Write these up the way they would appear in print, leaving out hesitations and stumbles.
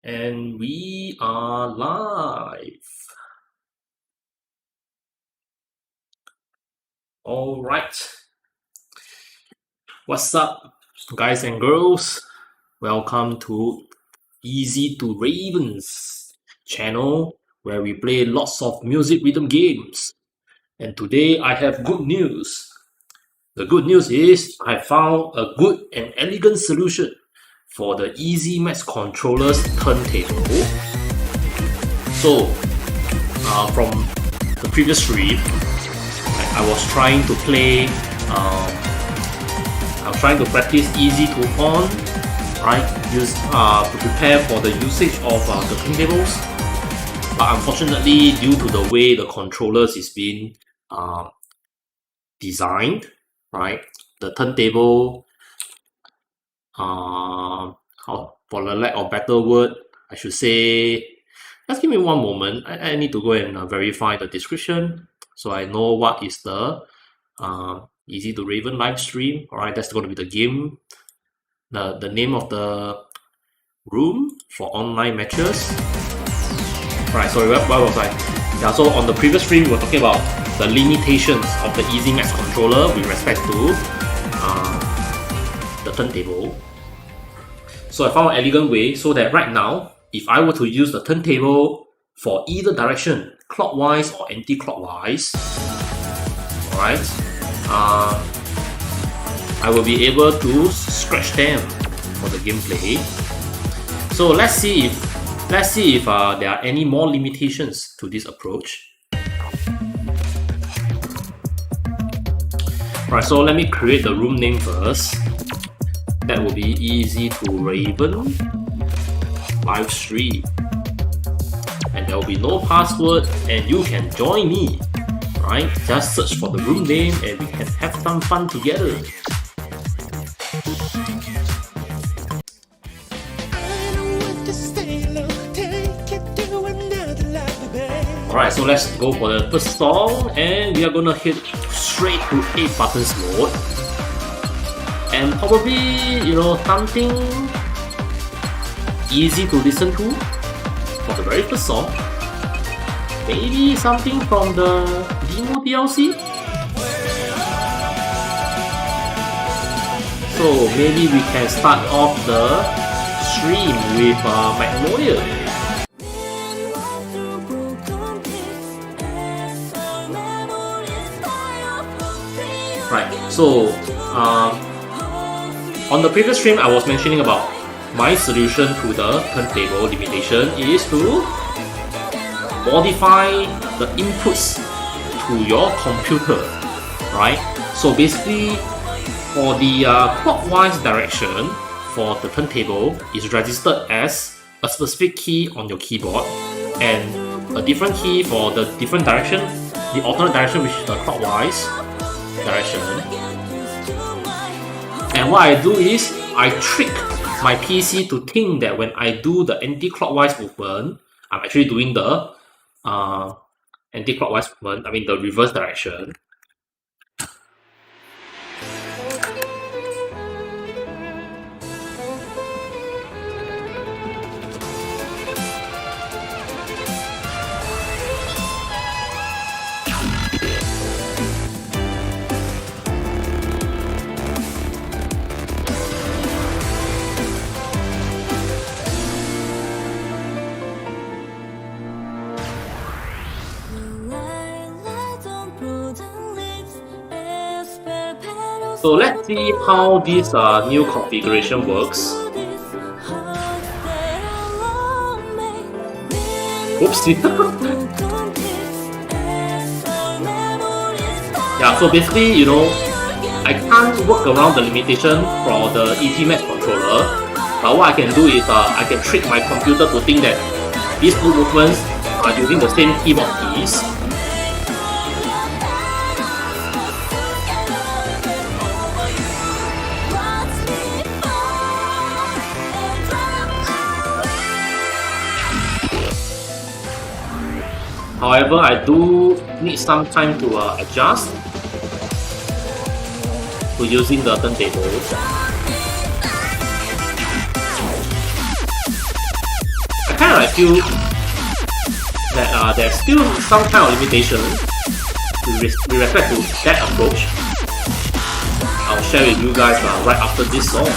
And we are live. All right. What's up, guys and girls? Welcome to EZ2Ravens channel, where we play lots of music rhythm games. And today I have good news. The good news is I found a good and elegant solution for the DJMax controller's turntable. So, from the previous stream, I was trying to play, I was trying to practice EZ2On, right? To prepare for the usage of the turntables. But unfortunately, due to the way the controllers is being designed, right? The turntable, for the lack of better word, I should say, just give me one moment. I need to go and verify the description so I know what is the EZ2Raven live stream. All right, that's going to be the game, the name of the room for online matches. All right, sorry, where was I? Yeah, so on the previous stream, we were talking about the limitations of the DJMax controller with respect to the turntable. So I found an elegant way so that right now, if I were to use the turntable for either direction, clockwise or anti-clockwise, alright, I will be able to scratch them for the gameplay. So let's see if there are any more limitations to this approach. Alright, so let me create the room name first. That will be EZ2Raven live stream, and there will be no password, and you can join me, right? Just search for the room name and we can have some fun together. Alright, so let's go for the first song, and we are gonna hit straight to 8 buttons mode. And probably, something easy to listen to for the very first song. Maybe something from the demo DLC. So maybe we can start off the stream with Magnolia. Right, so on the previous stream, I was mentioning about my solution to the turntable limitation is to modify the inputs to your computer, right? So basically, for the clockwise direction for the turntable is registered as a specific key on your keyboard, and a different key for the different direction, the alternate direction, which is the clockwise direction. And what I do is I trick my PC to think that when I do the anti-clockwise movement, I'm actually doing the anti-clockwise movement, I mean the reverse direction. So let's see how this new configuration works. Oopsie. Yeah, so basically, I can't work around the limitation for the DJMax controller, but what I can do is I can trick my computer to think that these two movements are using the same keyboard keys. However, I do need some time to adjust to using the turntable. feel that there's still some kind of limitation with respect to that approach. I'll share with you guys right after this song.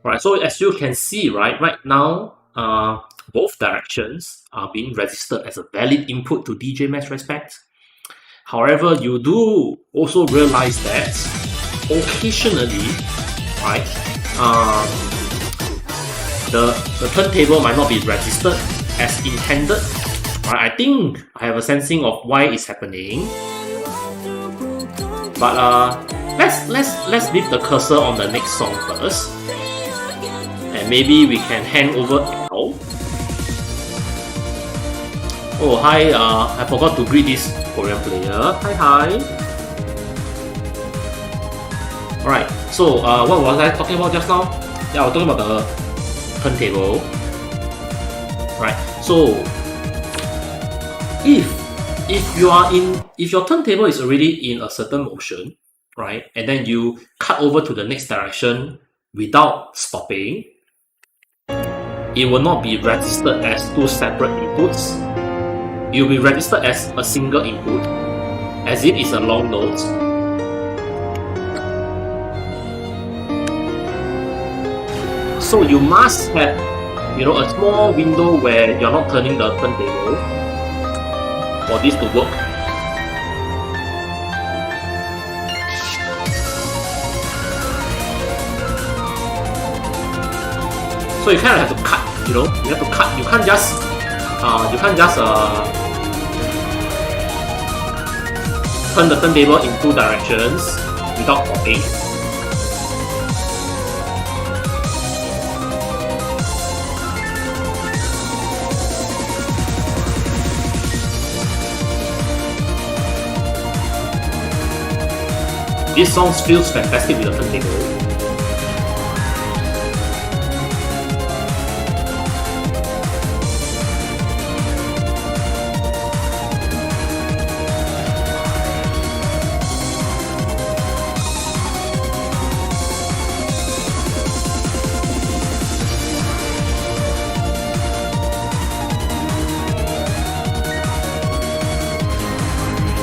Right, so as you can see, right now, both directions are being registered as a valid input to DJMax respect. However, you do also realize that occasionally, right, the turntable might not be registered as intended. Right, I think I have a sensing of why it's happening. But let's leave the cursor on the next song first. And maybe we can hand over L. Oh, hi, I forgot to greet this Korean player. Hi. Alright, so what was I talking about just now? Yeah, I was talking about the turntable. Right, so if your turntable is already in a certain motion, right, and then you cut over to the next direction without stopping, it will not be registered as two separate inputs. It will be registered as a single input, as it is a long note. So you must have, a small window where you're not turning the turntable for this to work. So you kind of have to cut, you have to cut. You can't just turn the turntable in two directions without stopping. This song feels fantastic with the turntable.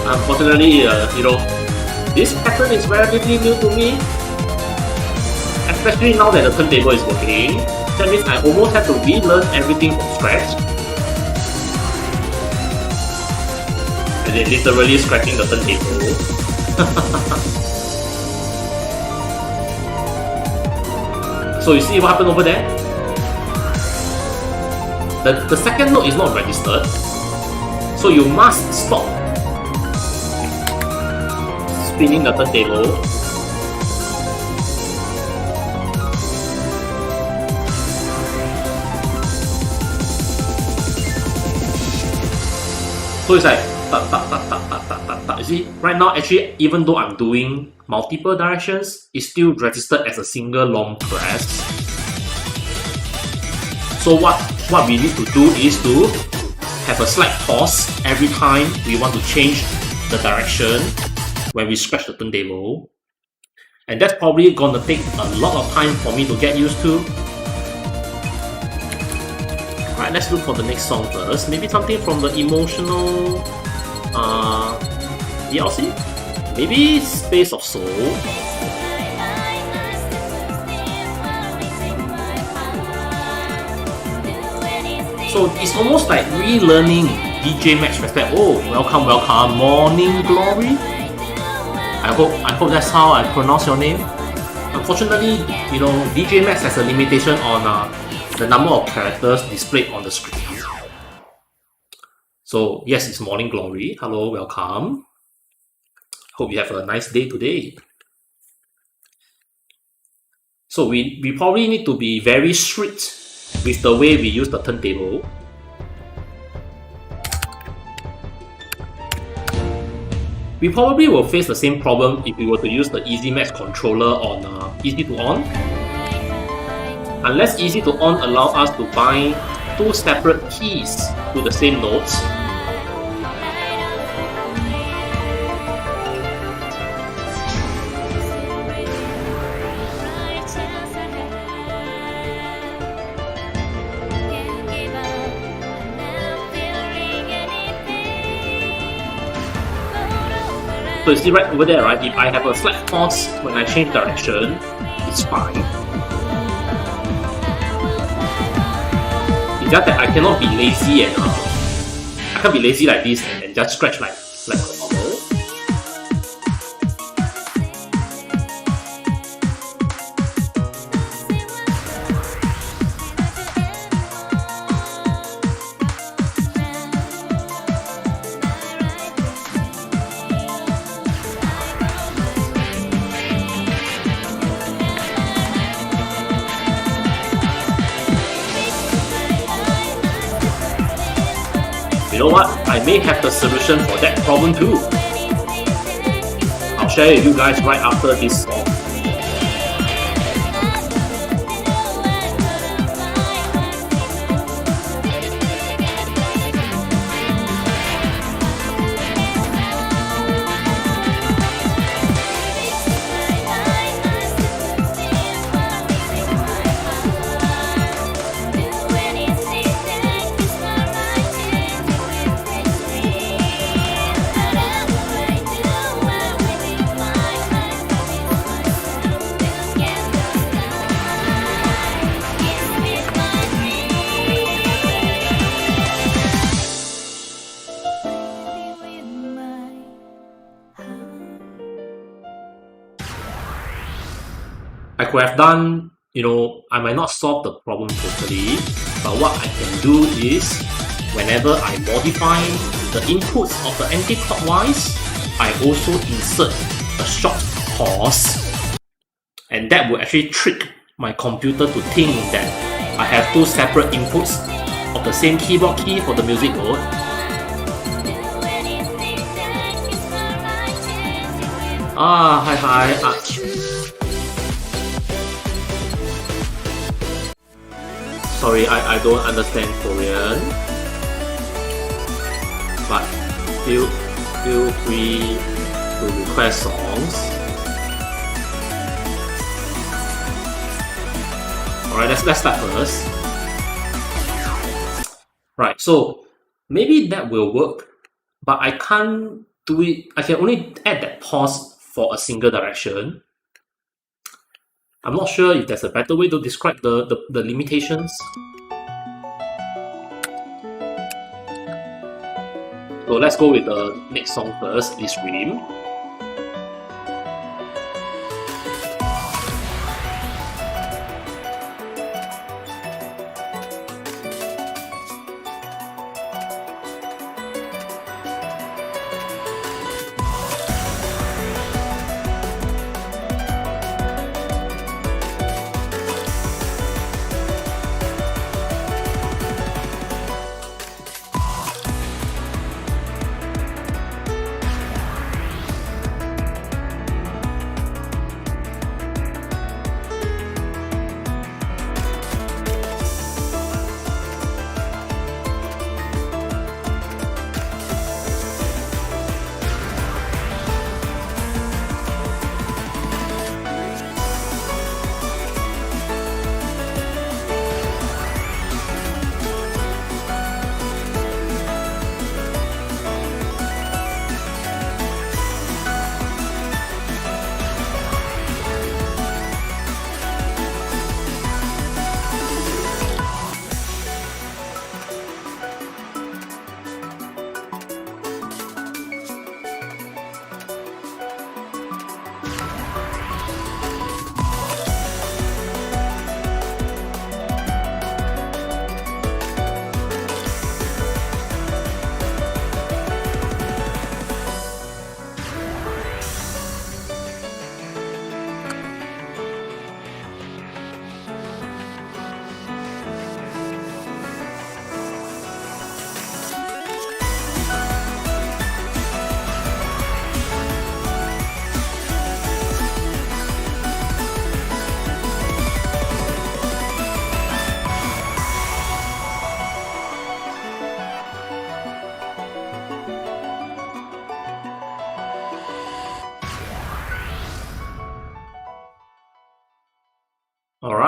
Unfortunately, this pattern is relatively new to me, especially now that the turntable is working. That means I almost have to relearn everything from scratch. And then literally scratching the turntable. So you see what happened over there? The second note is not registered, so you must stop spinning the turntable. So it's like you see, right now actually, even though I'm doing multiple directions, it's still registered as a single long press. So what we need to do is to have a slight pause every time we want to change the direction when we scratch the turntable, and that's probably gonna take a lot of time for me to get used to. Alright, let's look for the next song first. Maybe something from the emotional DLC? Maybe Space of Soul? So it's almost like relearning DJMax respect. Oh, welcome, Morning Glory. I hope that's how I pronounce your name. unfortunately, you know, DJMax has a limitation on the number of characters displayed on the screen. So yes, it's Morning Glory. Hello, welcome. Hope you have a nice day today. So we probably need to be very strict with the way we use the turntable. We probably will face the same problem if we were to use the EZMax controller on EZ2On. Unless EZ2On allows us to bind two separate keys to the same notes. So you see right over there, right? If I have a slight pause when I change direction, it's fine. It's just that I cannot be lazy and I can't be lazy like this and just scratch like normal. You know what? I may have the solution for that problem too. I'll share it with you guys right after this song. I could have done, you know, I might not solve the problem totally, but what I can do is, whenever I modify the inputs of the anti-clockwise, I also insert a short pause, and that will actually trick my computer to think that I have two separate inputs of the same keyboard key for the music note. Hi, sorry, I don't understand Korean, but feel free to request songs. Alright, let's start first. Right, so maybe that will work, but I can't do it. I can only add that pause for a single direction. I'm not sure if there's a better way to describe the limitations. So let's go with the next song first, this Scream.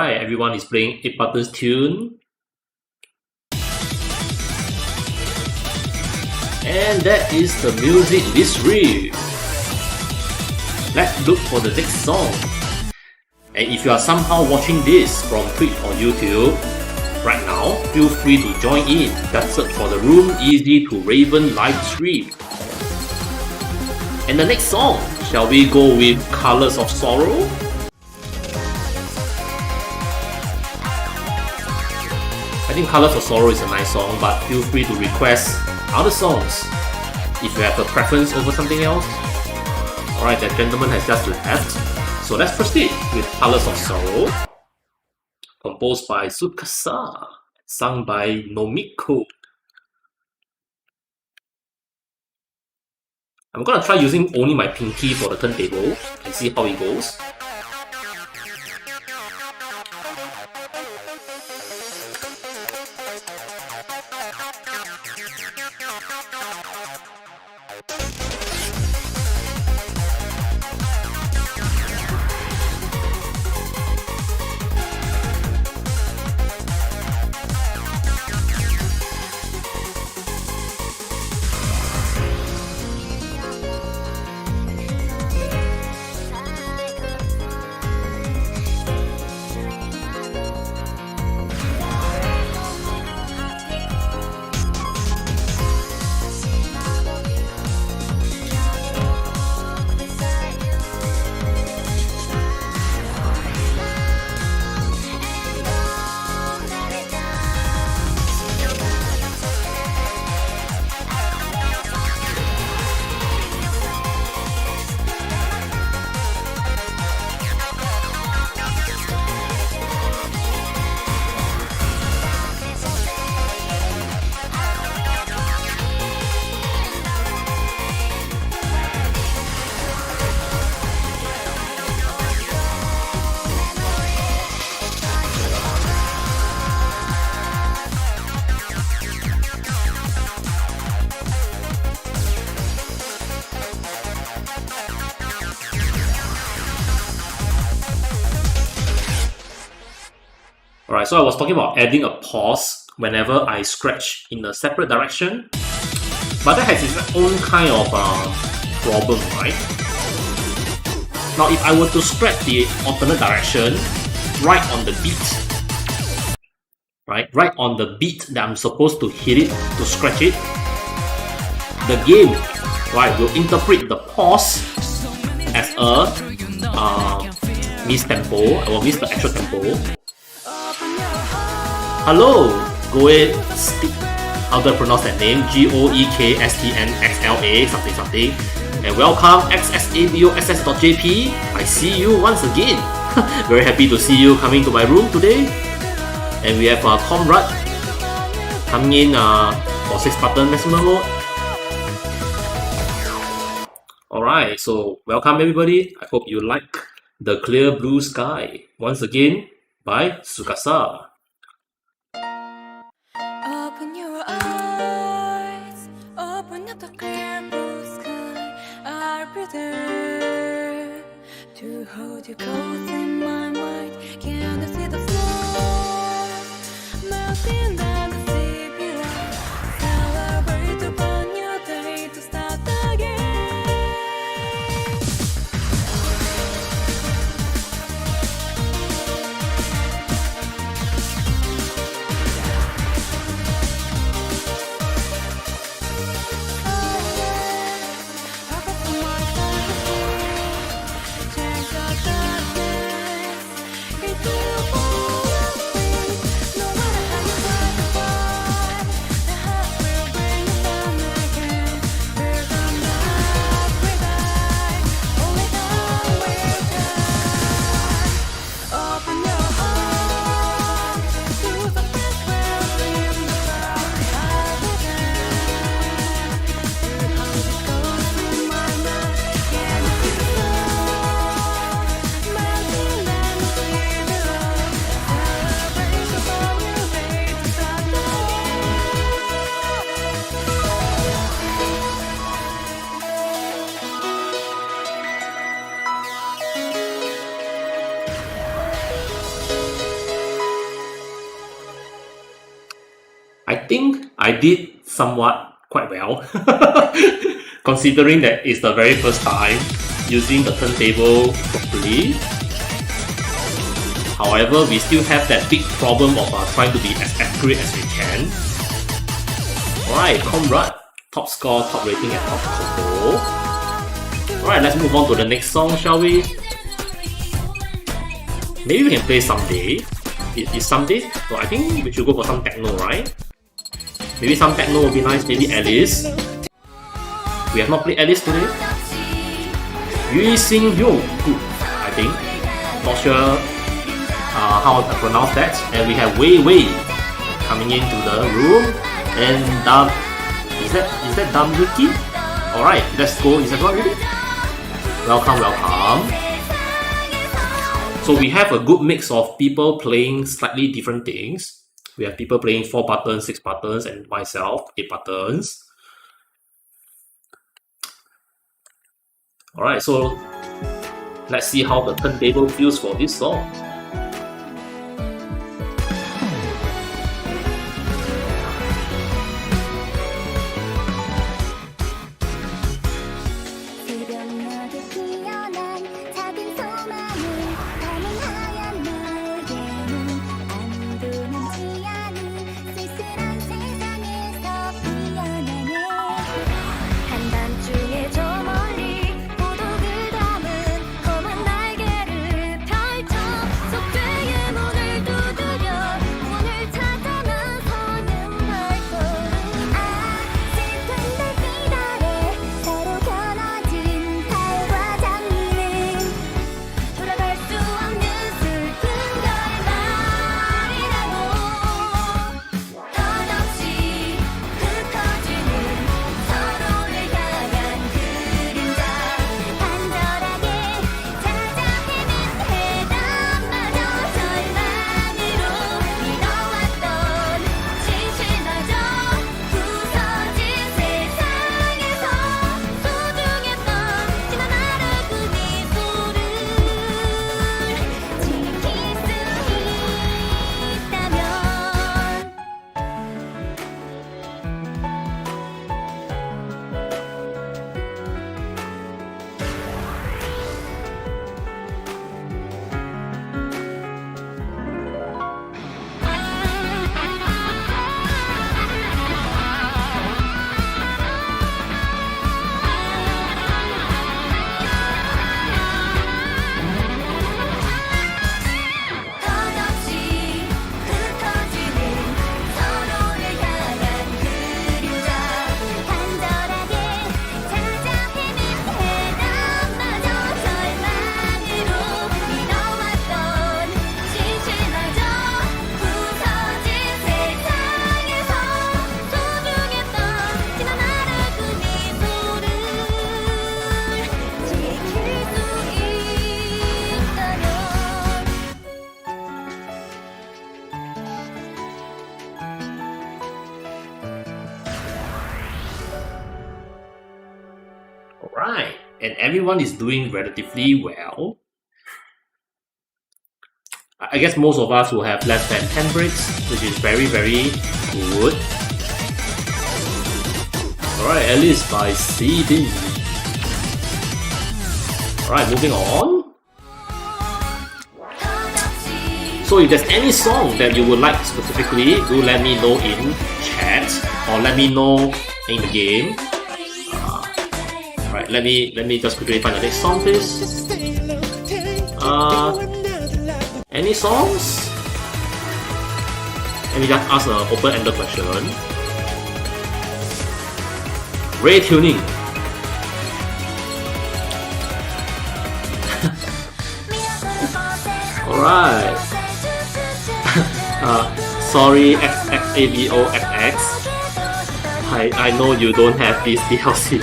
Alright, everyone is playing 8 Buttons tune. And that is the music history. Let's look for the next song. And if you are somehow watching this from Twitch or YouTube right now, feel free to join in. Just search for the Room EZ2On live stream. And the next song, shall we go with Colors of Sorrow? I think Colors of Sorrow is a nice song, but feel free to request other songs if you have a preference over something else. Alright, that gentleman has just left. So let's proceed with Colors of Sorrow, composed by Tsukasa, sung by Nomiko. I'm gonna try using only my pinky for the turntable and see how it goes. Alright, so I was talking about adding a pause whenever I scratch in a separate direction, but that has its own kind of problem, right? Now if I were to scratch the alternate direction right on the beat, right on the beat that I'm supposed to hit it, to scratch it, the game, right, will interpret the pause as a miss tempo, or miss the actual tempo. Hello, Goe Stick. How do I pronounce that name? GOEKSTNXLA something something. And welcome xsaboss.jp. I see you once again. Very happy to see you coming to my room today. And we have Comrade coming in for 6 button maximum mode. Alright, so welcome everybody. I hope you like The Clear Blue Sky once again by Tsukasa. Open your eyes, open up the clear blue sky. I'll be there to hold you close in my mind. Can you see the stars melting down the sea below? Celebrate upon your day to start again. It will fall away, no matter how you try. think I did somewhat quite well, considering that it's the very first time using the turntable properly. However, we still have that big problem of trying to be as accurate as we can. Alright, Comrade, top score, top rating, and top combo. Alright, let's move on to the next song, shall we? Maybe we can play Someday. Is Someday? So I think we should go for some techno, right? Maybe some techno would be nice, maybe Alice. We have not played Alice today. Yu Xing Yu, good, I think. Not sure how to pronounce that. And we have Wei Wei coming into the room. And is that Dam Yuki? Alright, let's go. Is that not really? Welcome, welcome. So we have a good mix of people playing slightly different things. We have people playing 4 buttons, 6 buttons, and myself, 8 buttons. Alright, so let's see how the turntable feels for this song. Alright, and everyone is doing relatively well. I guess most of us will have less than 10 breaks, which is very, very good. Alright, at least by CD. Alright, moving on. So if there's any song that you would like specifically, do let me know in chat or let me know in the game. Alright, let me just quickly find the next song, please. Any songs? Let me just ask an open-ended question. Ray tuning. Alright. Sorry, XXABOXX. I know you don't have this DLC.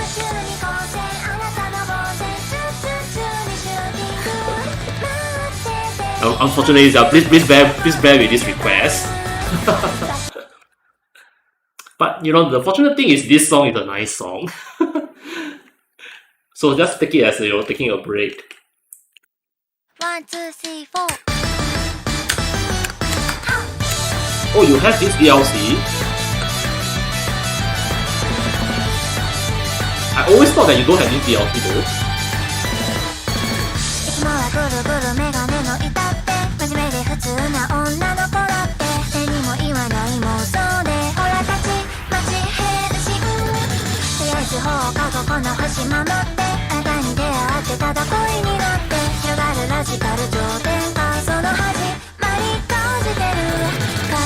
Unfortunately, please bear with this request. But you know, the fortunate thing is this song is a nice song. So just take it as you're taking a break. 1, 2, 3, 4. Oh, you have this DLC? always thought that you don't have any DLC though. いつもはぐるぐるメガネの板って真面目で普通な女の子だって手にも言わない妄想でほらたちまち変身とりあえず放課後この星守ってあなたに出会ってただ恋になって広がるラジカル上天下その始まり感じてる体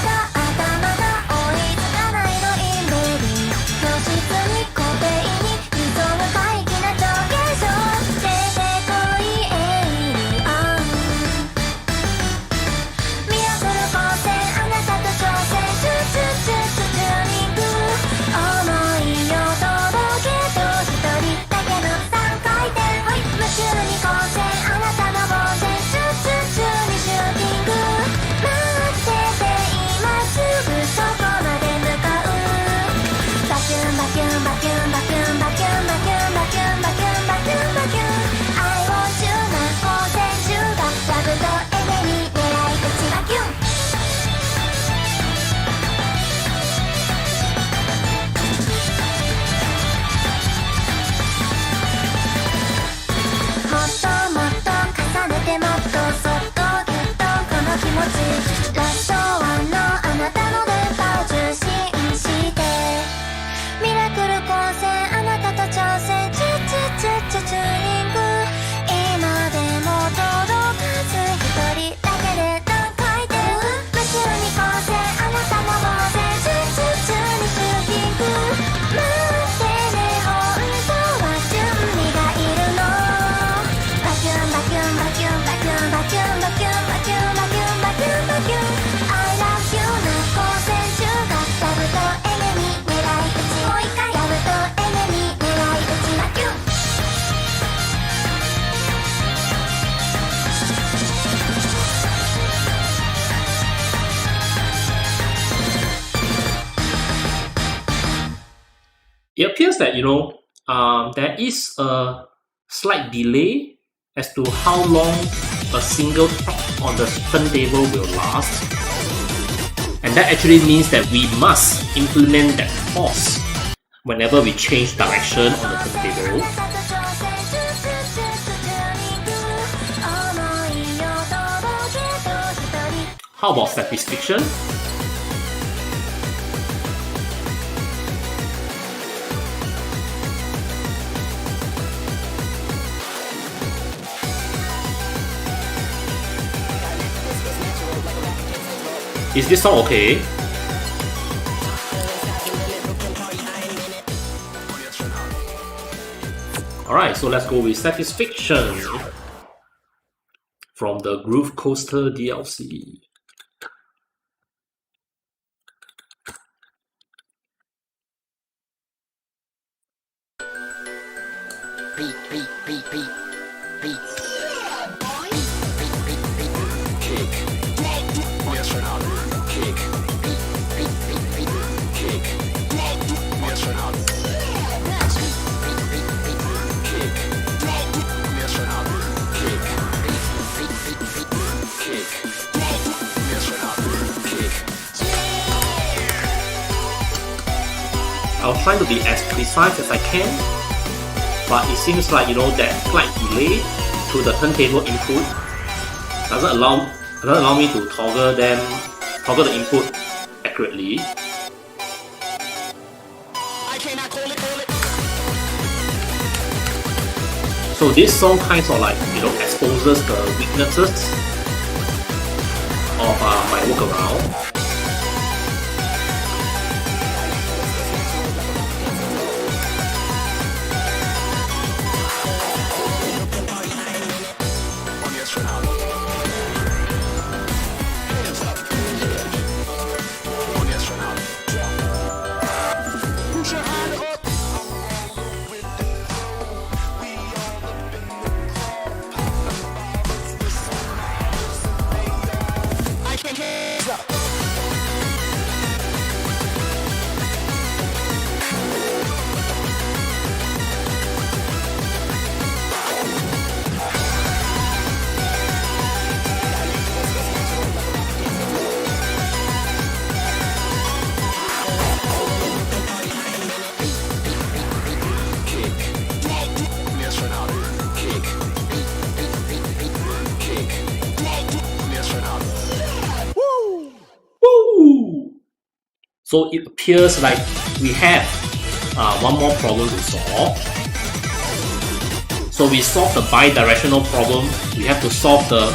が頭が追いつかないのインベーディン教室に校庭に理想の怪奇な情景象出てこいエイリアンミラクル光線あなたと挑戦チュチュチュチュチューニング想いを届けと一人だけの3回転はい夢中に光線あなたの防線チュチュチュにシューティング待ってて今すぐそこまで向かうバキュンバキュンバキュンバキュンバキュンバキュンバキュンバキュンバキュンバキュン I want you な光線中がラブとエネに狙い撃ちバキュンもっともっと重ねてもっとそっとぎゅっとこの気持ちラストワンのあなたの電波を受信してミラクル光線あなたと挑戦チュチュチュチュチューニング今でも届かず一人だけで何回転夢中に光線あなたの防線チュチュチュにシューティング待ってね本当は準備がいるのバキュンバキュンバキュンバキュンバキュンバキュンバキュンバキュンバキュンバキュン I love you な光線中がラブとエネに狙い撃ちもう一回ラブとエネに狙い撃ちバキュンIt appears that there is a slight delay as to how long a single tap on the turntable will last, and that actually means that we must implement that pause whenever we change direction on the turntable. How about satisfaction? Is this song okay? Alright, so let's go with Satisfaction from the Groove Coaster DLC. Beat, beat, beat, beat, beat. I'll try to be as precise as I can, but it seems like that slight delay to the turntable input doesn't allow me to toggle the input accurately. So this song kind of exposes the weaknesses of my workaround. So it appears like we have one more problem to solve. So we solve the bidirectional problem. We have to solve the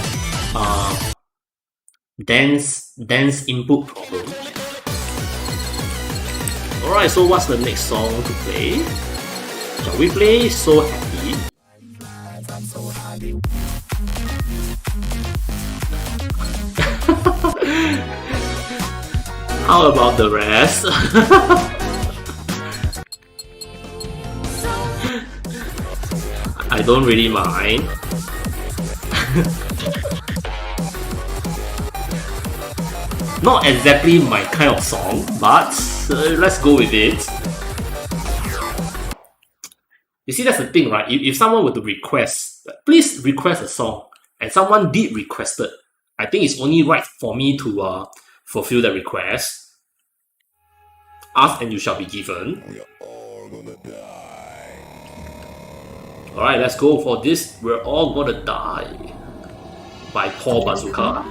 dense input problem. Alright, so what's the next song to play? Shall we play So Happy? How about the rest? I don't really mind. Not exactly my kind of song, but let's go with it. You see, that's the thing, right? If someone were to request, please request a song, and someone did request it, I think it's only right for me to fulfill the request. Ask and you shall be given. We're all gonna die. Alright, let's go for this. We're All Gonna Die by Paul Bazooka.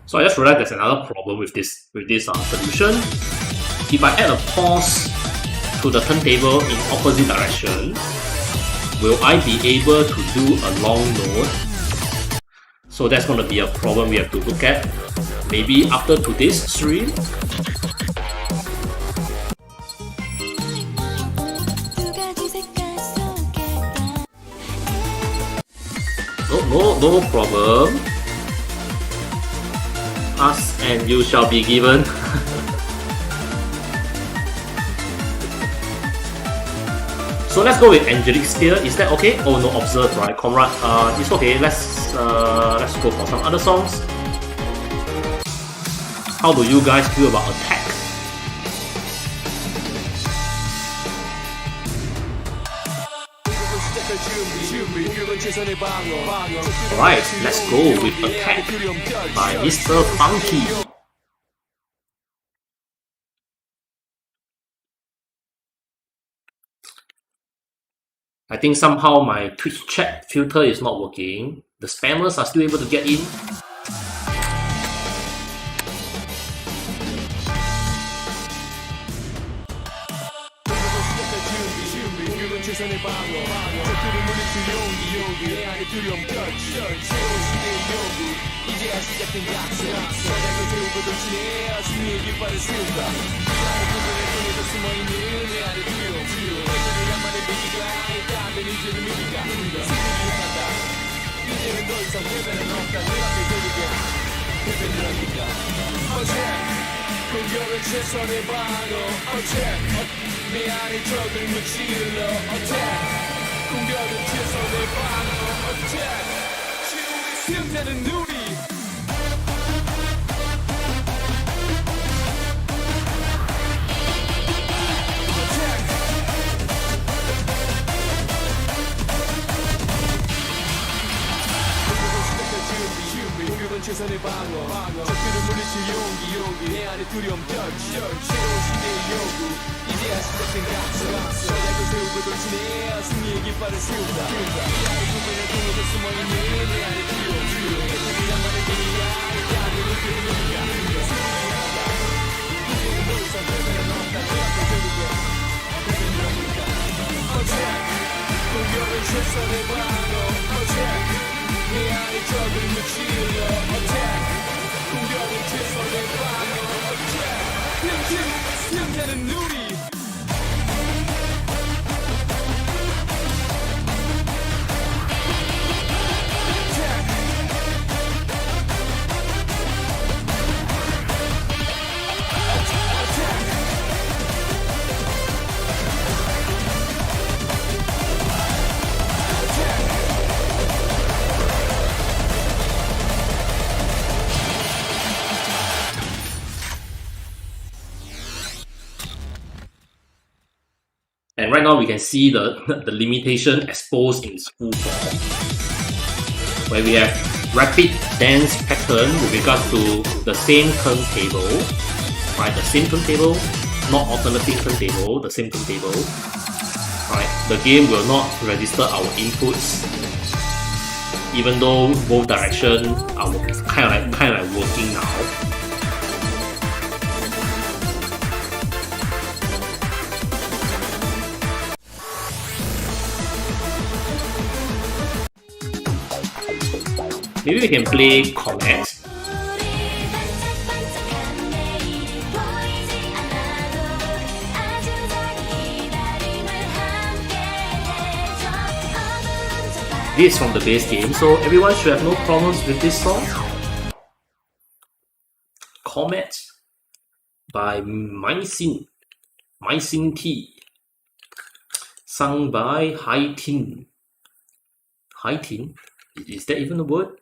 So I just realized there's another problem with this solution. If I add a pause to the turntable in opposite direction, will I be able to do a long note? So that's going to be a problem we have to look at. Maybe after today's stream. No problem. Ask and you shall be given. So let's go with Angelic Sphere. Is that okay? Oh no, Observe, right? Comrade, it's okay. Let's go for some other songs. How do you guys feel about Attack? Alright, let's go with Attack by Mr. Funky. I think somehow my Twitch chat filter is not working. The spammers are still able to get in. 공격은 최선의 방어 어택 미안해 적을 무찔러 어택 공격은 최선의 방어 어택 최후의 승자는 누리 공격은 최선의 방어 적들을 물리칠 용기 내 안에 두려움 touch 새로운 시대의 요구 이제야 시작된 각서 전략을 세우고 돌진해 승리의 깃발을 세운다 이 안에 구분의 통로에 숨어있는 내 안에 두려움 애착이란 말을 그리야 야를 느끼는 누가 승리하다 이제는 더 이상 패배는 없다 그 앞에 결국에 패배는 없다 Attack 공격은 최선의 방어 Attack 내 안에 적을 무찔러 Attack 공격은 최선의 방어 Attack 승자는 누리 And right now we can see the limitation exposed in its full form, where we have rapid dance pattern with regards to the same turntable, right? The same turntable, not alternating turntable, the same turntable. Right? The game will not register our inputs, even though both directions are kind of like working now. Maybe we can play Comet. This is from the base game, so everyone should have no problems with this song. Comet by Mycin T, sung by Haitin. Haitin? Is that even a word?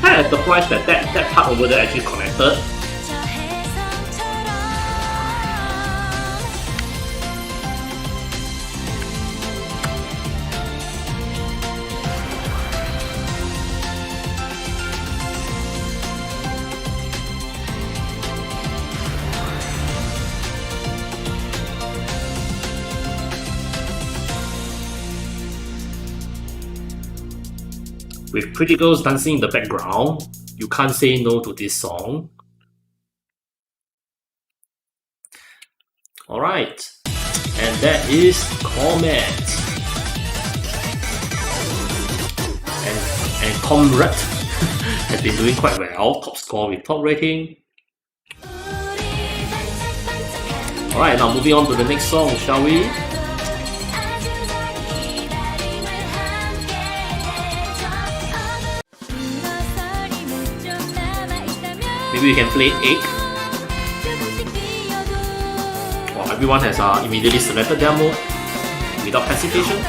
Kind of surprised that that part over there actually connected. with pretty girls dancing in the background. You can't say no to this song. Alright, and that is Comet. And Comrade has been doing quite well, top score with top rating. Alright, now moving on to the next song, shall we? Maybe we can play Egg. Well, everyone has immediately selected their mode without hesitation.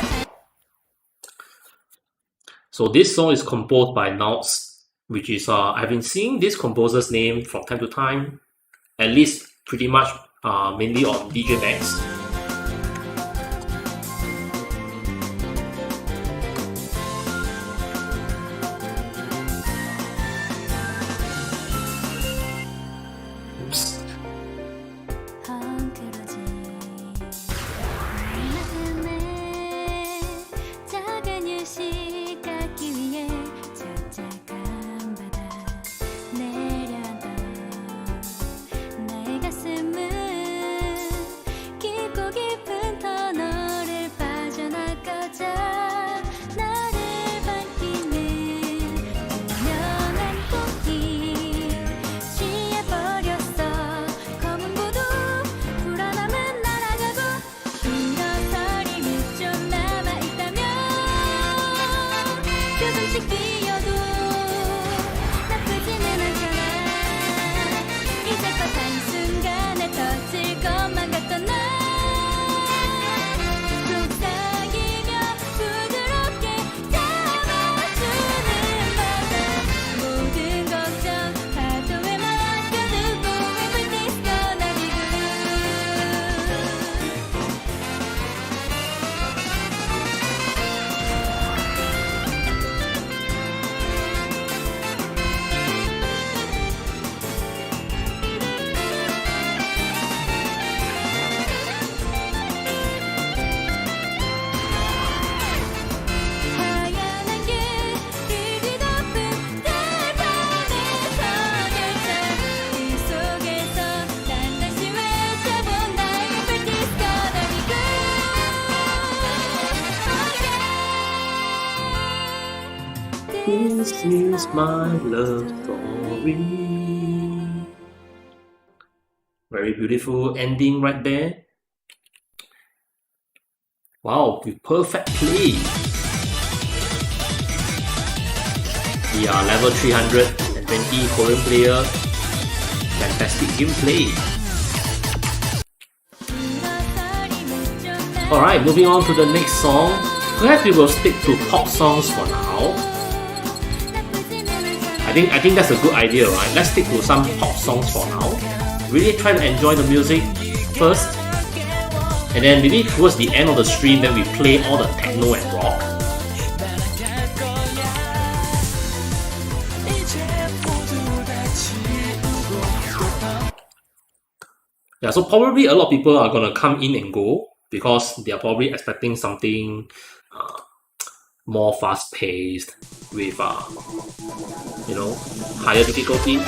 So this song is composed by Nouts, which is I've been seeing this composer's name from time to time, at least pretty much mainly on DJMax. This is my love story. Very beautiful ending right there. Wow, with perfect play. We are level 320 Korean player. Fantastic gameplay. Alright, moving on to the next song. Perhaps we will stick to pop songs for now. I think that's a good idea, right? Let's stick to some pop songs for now. Really try to enjoy the music first. And then maybe towards the end of the stream, then we play all the techno and rock. Yeah, so probably a lot of people are gonna come in and go because they are probably expecting something more fast-paced with higher difficulty.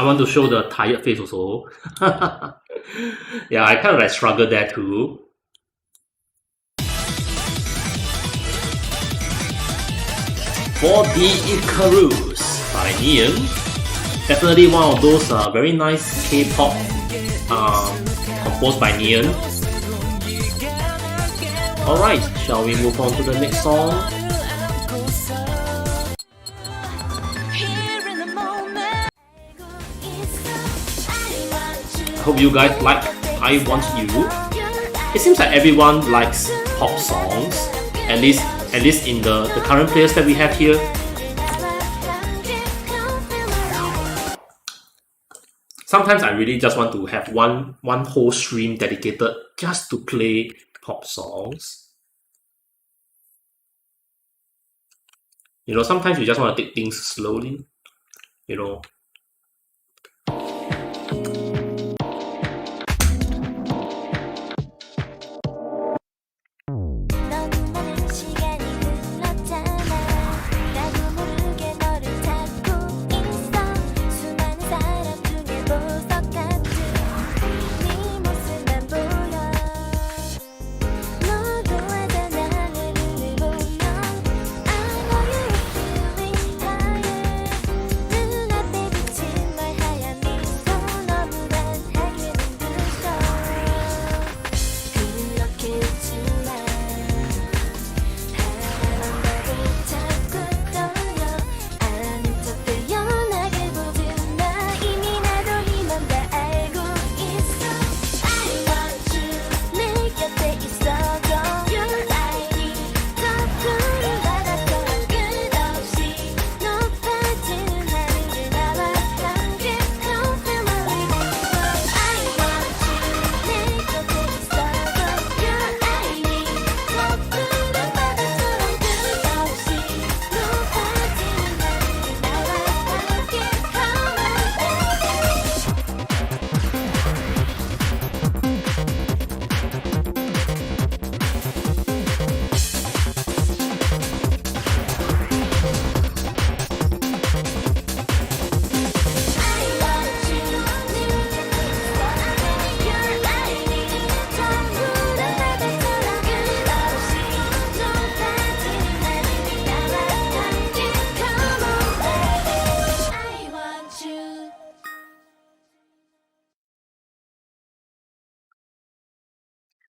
I want to show the tired face also. Yeah, I kind of like struggle there too. For the Icarus by Neon. Definitely one of those very nice K-pop composed by Neon. Alright, shall we move on to the next song? I hope you guys like I Want You. It seems like everyone likes pop songs, at least in the current players that we have here. Sometimes I really just want to have one whole stream dedicated just to play pop songs. You know, sometimes you just want to take things slowly, you know.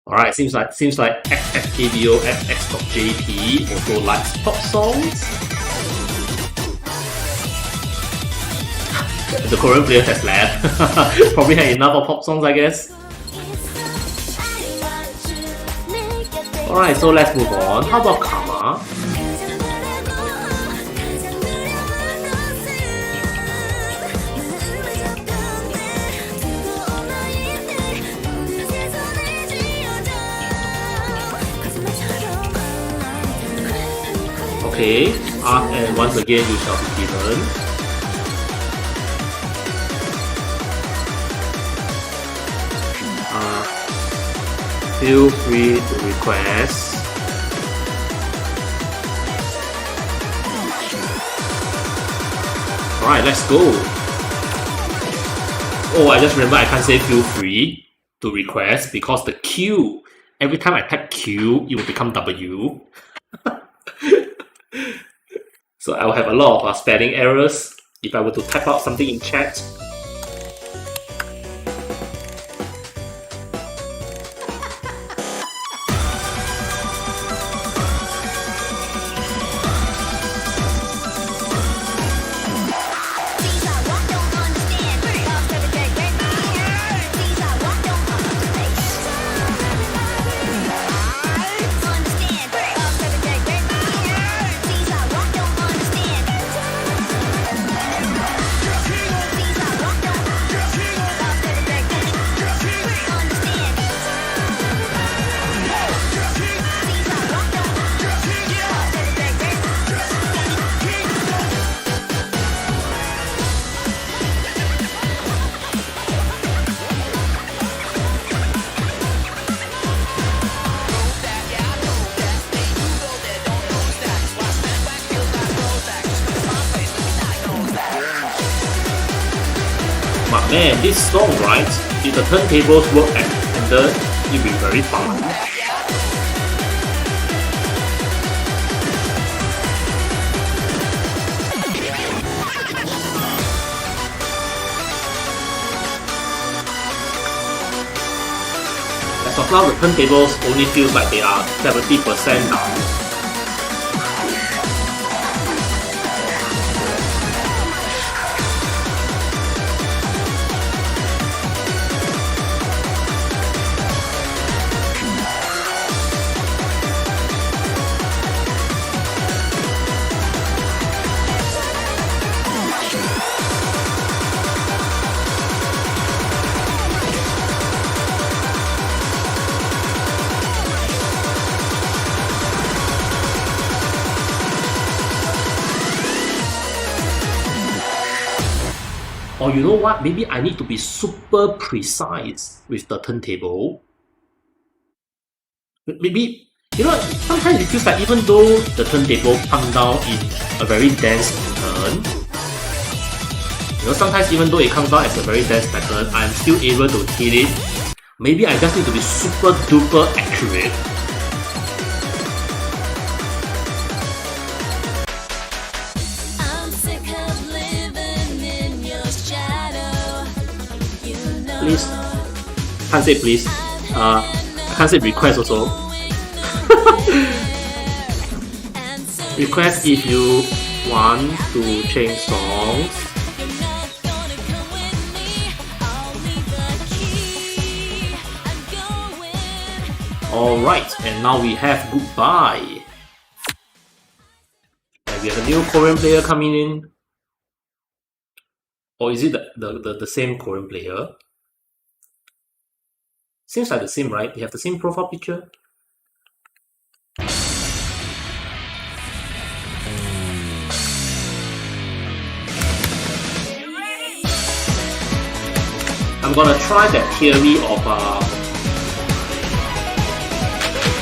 Alright, seems like XXKBO FX.JP also likes pop songs. The Korean player has left. Probably had enough of pop songs, I guess. Alright, so let's move on. How about Karma? Okay, ask and once again you shall be given. Feel free to request. Alright, let's go. Oh, I just remember I can't say feel free to request because the Q, every time I type Q, it will become W. So I will have a lot of spelling errors if I were to type out something in chat. But man, this song, right? If the turntables work extended, it'll be very fun. As of now, the turntables only feels like they are 70% done. Or you know what, maybe I need to be super precise with the turntable. Maybe, you know, sometimes it feels like even though the turntable comes down in a very dense pattern, you know, sometimes even though it comes down as a very dense pattern, I'm still able to hit it. Maybe I just need to be super duper accurate. Please. Can't say please. I can't say request also. Request if you want to change songs. Alright, and now we have Goodbye. And we have a new Korean player coming in. Or is it the same Korean player? Seems like the same, right? They have the same profile picture. I'm gonna try that theory of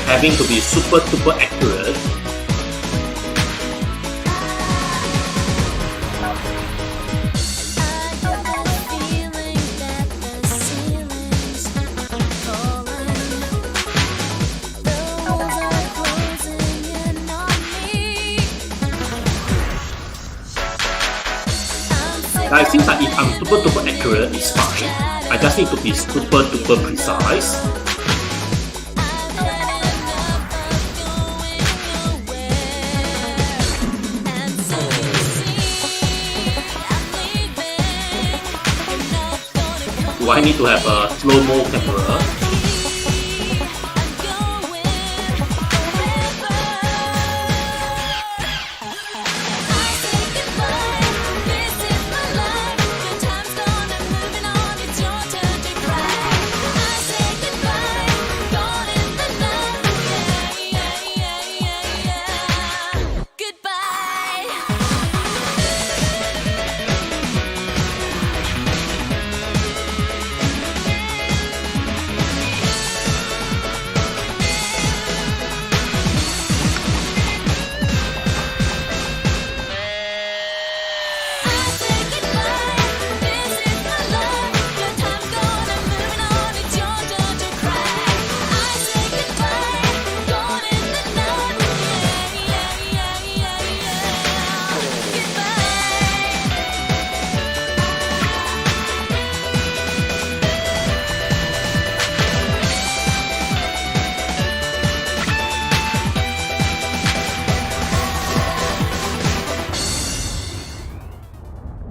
having to be super accurate. It seems like if I'm super accurate, it's fine. I just need to be super precise. Do I need to have a slow-mo camera?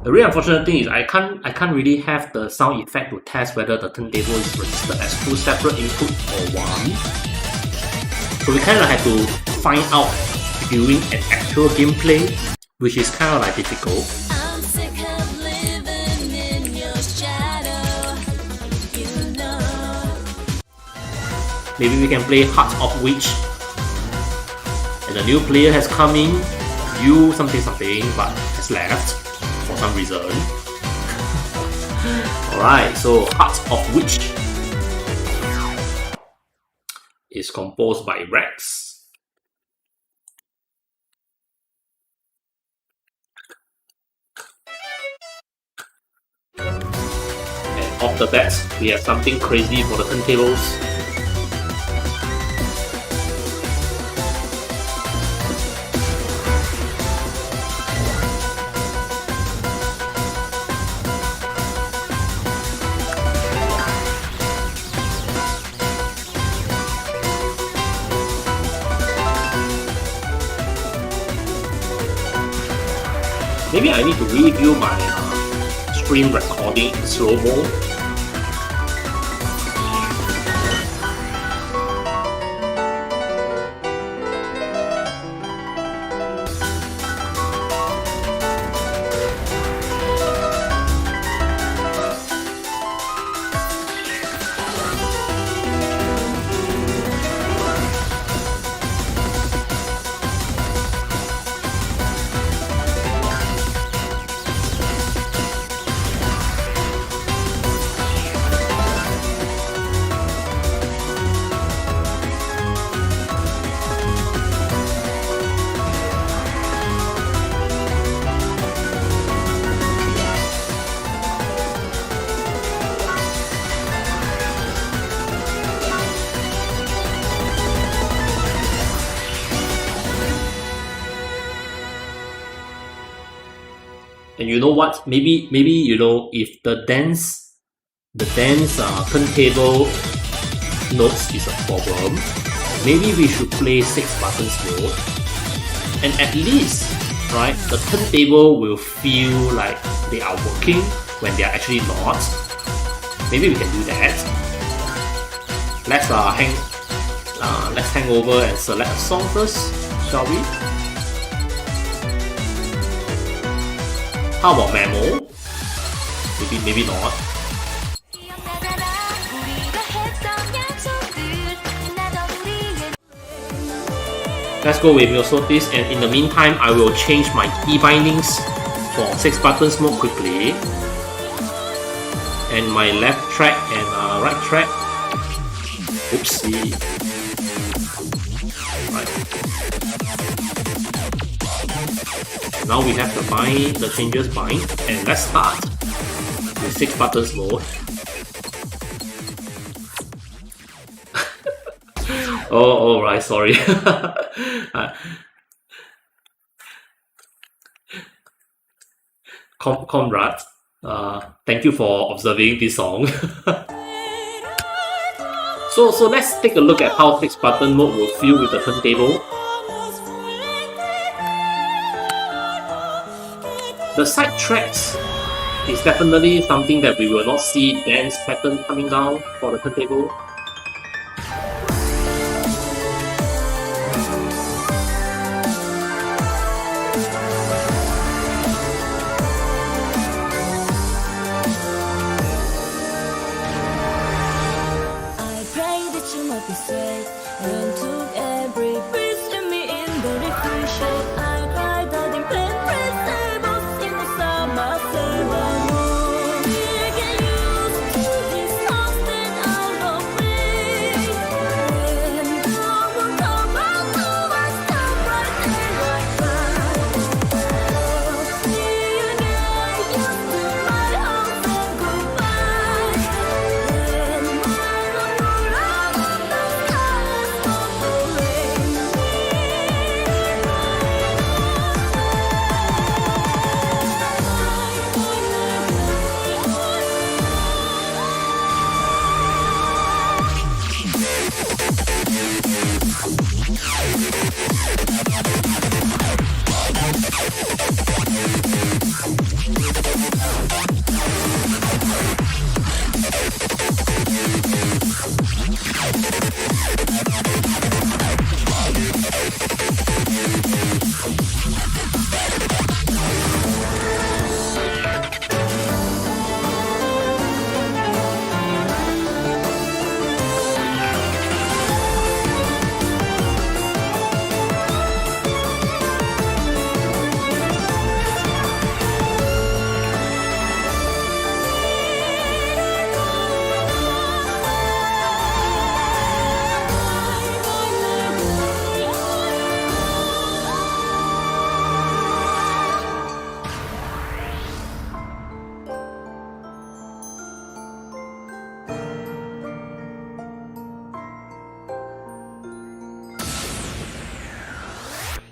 The really unfortunate thing is I can't really have the sound effect to test whether the turntable is registered as two separate input or one. So we kind of have to find out during an actual gameplay, which is kind of like difficult. Maybe we can play Heart of Witch. And a new player has come in, you something, but has left for some reason. Alright, so Heart of Witch is composed by Rex. off the bat, we have something crazy for the turntables. Maybe I need to review my screen recording in slow-mo. And you know what? Maybe you know, if the dance turntable notes is a problem, maybe we should play 6 buttons mode, and at least, right, the turntable will feel like they are working when they are actually not. Maybe we can do that. Let's hang over and select a song first, shall we? How about Memo? Maybe not. Let's go with Myosotis, and in the meantime, I will change my key bindings for 6 buttons mode quickly. And my left track and right track. Oopsie. Right. Now we have the changes bind, and let's start with 6 buttons mode. Oh, right, sorry. Comrade, thank you for observing this song. So let's take a look at how 6 button mode will feel with the turntable. The side tracks is definitely something that we will not see dance pattern coming down for the turntable. I pray that you might be safe and took every piece of me in the reflection. I cried out in plain principles in the summer moon. You get used to this constant out of reach. When I will come back to my stop right there like that. You get used to my house and goodbye. When my love will run on the skies of the rain.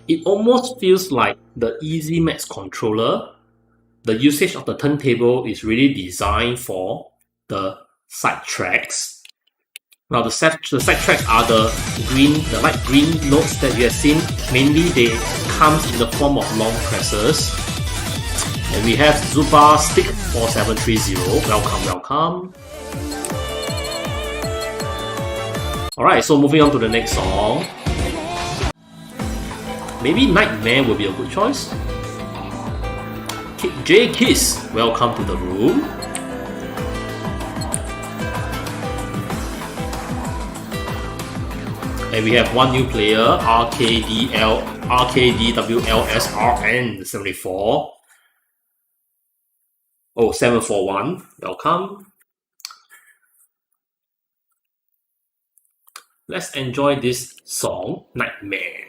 it almost feels like the EZMax controller, the usage of the turntable is really designed for the side tracks. Now the side tracks are the light green notes that you have seen. Mainly they comes in the form of long presses. And we have Zuba Stick 4730. Welcome. Alright, so moving on to the next song. Maybe Nightmare will be a good choice. J Kiss, welcome to the room. And we have one new player, RKDWLSRN74. Oh, 741, welcome. Let's enjoy this song, Nightmare.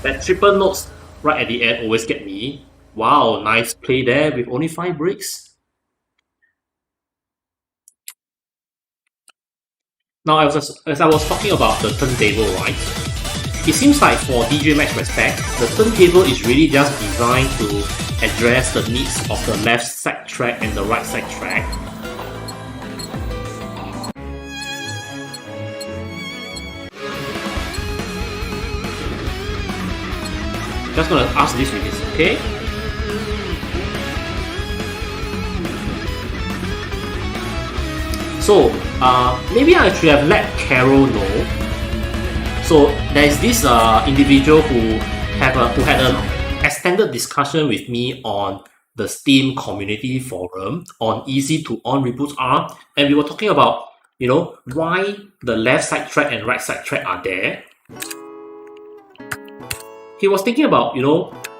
That triple notes right at the end always get me. Wow, nice play there with only 5 breaks. Now, as I was talking about the turntable, right? It seems like for DJMax respect, the turntable is really just designed to address the needs of the left side track and the right side track. Just gonna ask this with this, okay? So, maybe I should have let Carol know. So, there's this individual who had an extended discussion with me on the Steam community forum on EZ2On reboots are, and we were talking about, why the left side track and right side track are there. He was thinking about, it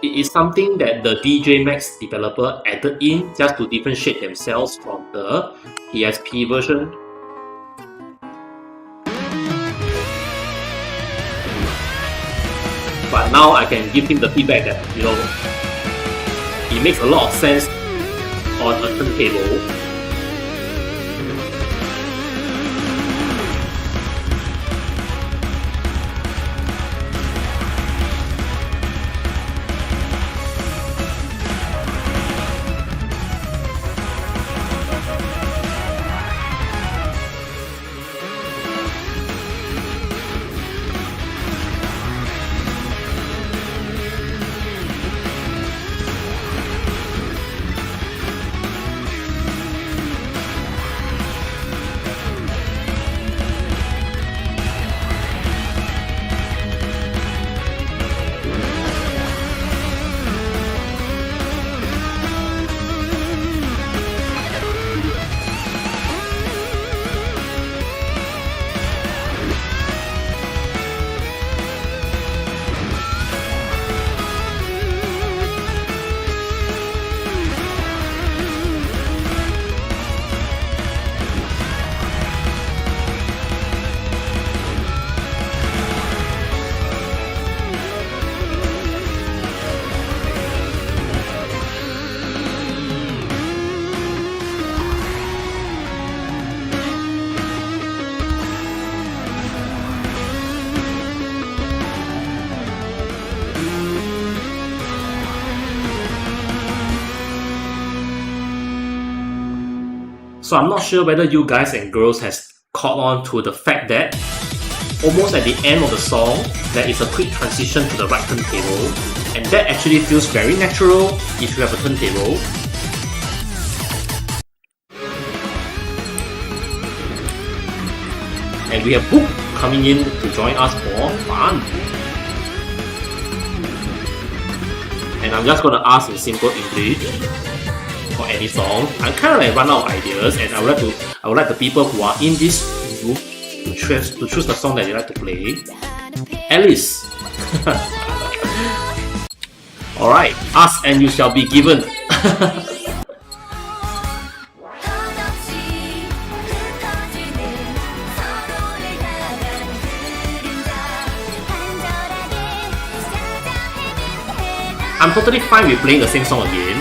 is something that the DJMax developer added in just to differentiate themselves from the PSP version. But now I can give him the feedback that, it makes a lot of sense on a turntable. So I'm not sure whether you guys and girls has caught on to the fact that almost at the end of the song, there is a quick transition to the right turntable, and that actually feels very natural if you have a turntable. And we have Book coming in to join us for fun. And I'm just gonna ask in simple English for any song. I'm kind of like run out of ideas, and I would like the people who are in this group to choose the song that they like to play. Alice. Alright, ask and you shall be given. I'm totally fine with playing the same song again,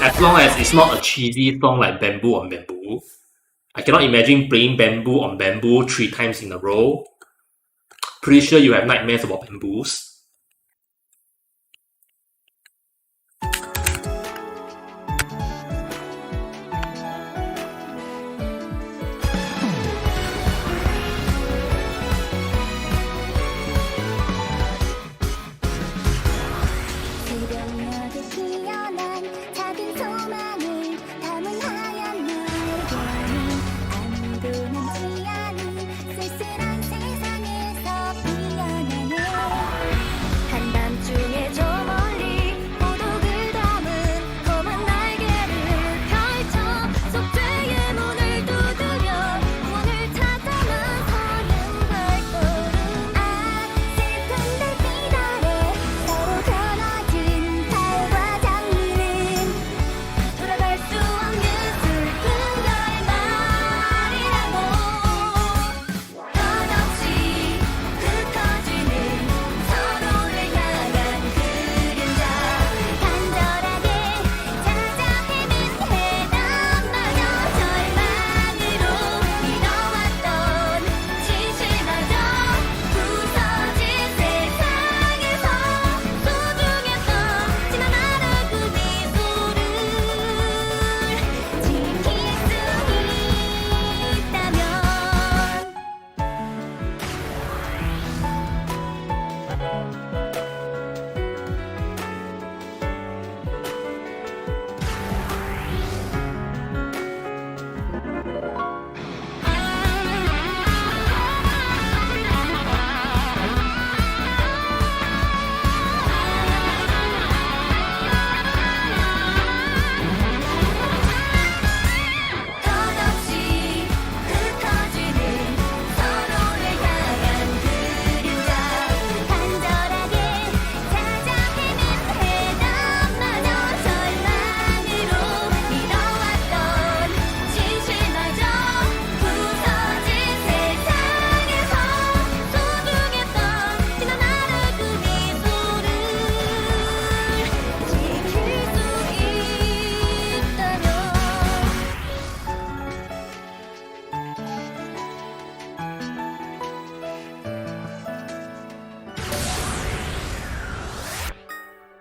as long as it's not a cheesy song like Bamboo on Bamboo. I cannot imagine playing Bamboo on Bamboo 3 times in a row. Pretty sure you have nightmares about bamboos.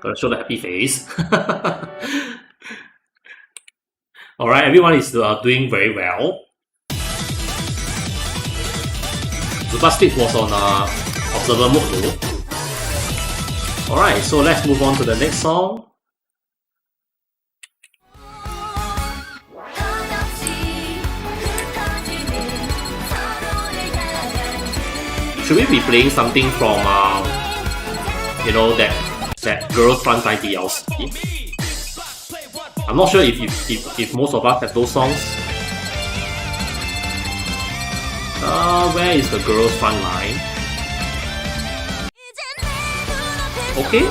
Gotta show the happy face. Alright, everyone is doing very well. Zubastic was on observer mode though. Alright, so let's move on to the next song. Should we be playing something from you know, that Girls Frontline DLC? I'm not sure if most of us have those songs. Where is the Girls Frontline? Okay.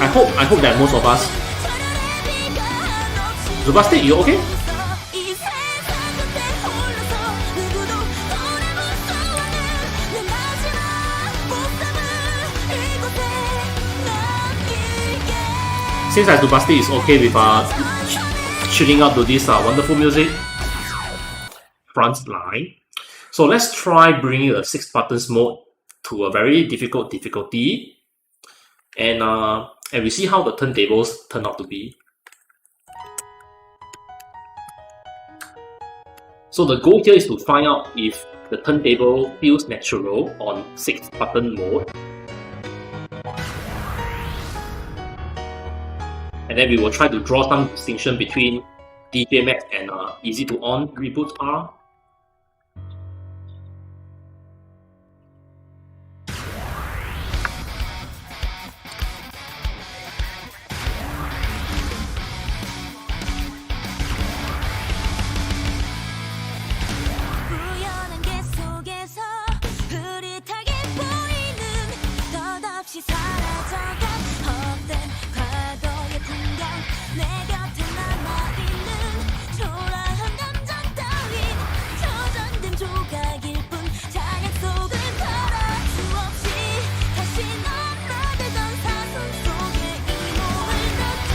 I hope that most of us. Zubastic, you okay? Seems like Zubastic is okay with chilling out to this wonderful music. Front line. So let's try bringing the 6 buttons mode to a very difficult difficulty. And we see how the turntables turn out to be. So the goal here is to find out if the turntable feels natural on 6-button mode. And then we will try to draw some distinction between DJMax and EZ2On reboots are. 우연한 게 속에서 흐릿하게 보이는 덧없이 사라져간 헛된 과거의 풍경 내 곁에 남아있는 초라한 감정 따윈 저장된 조각일 뿐 자연 속을 걸어 수없이 다시 넘나들던 사선 속에 이 몸을 넣죠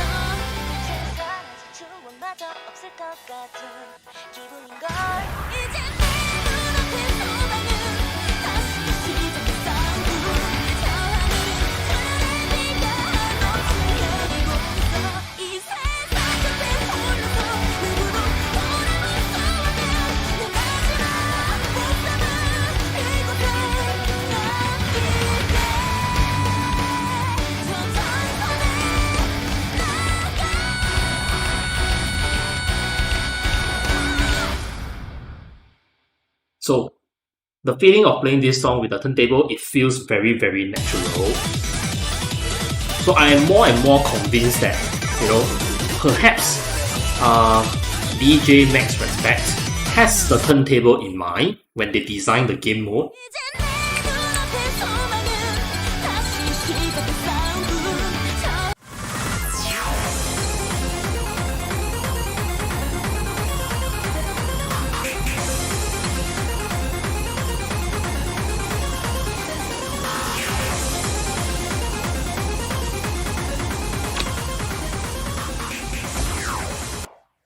세상에서 추억마저 없을 것 같은 기분인걸 이제 내 눈앞에 소망은 다시 시작된 싸움 저 하늘은 차라리 네가 한없이 헤매고 있어 이 세상 끝에 홀로서 누구도 돌아올 수 없는 내 마지막 목숨은 이곳에 남길게 저 전선에 나가 So the feeling of playing this song with the turntable, it feels very, very natural. So I am more and more convinced that, perhaps DJMax Respect has the turntable in mind when they design the game mode. 이제 내 눈앞에 소망은 다시 시작된 싸움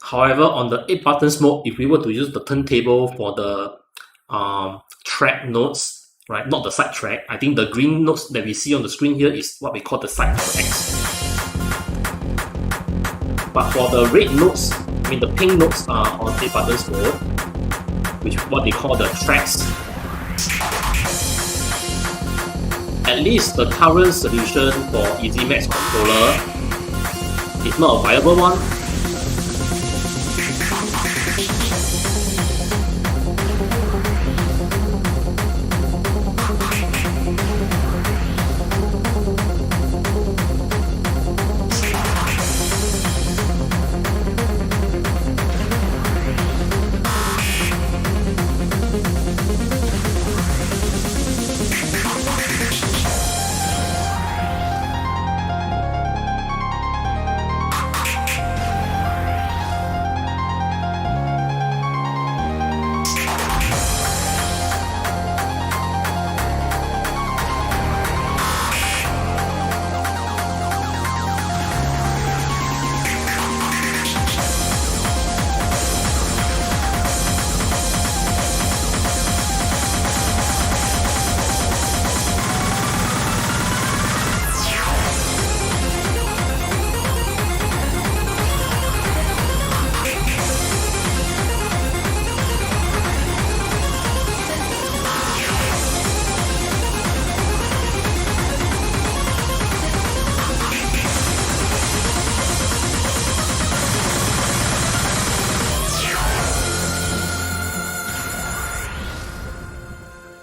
However, on the 8-buttons mode, if we were to use the turntable for the track notes, right, not the side track, I think the green notes that we see on the screen here is what we call the side tracks. But for the red notes, the pink notes are on 8-buttons mode, which is what they call the tracks. At least the current solution for EZMax controller is not a viable one.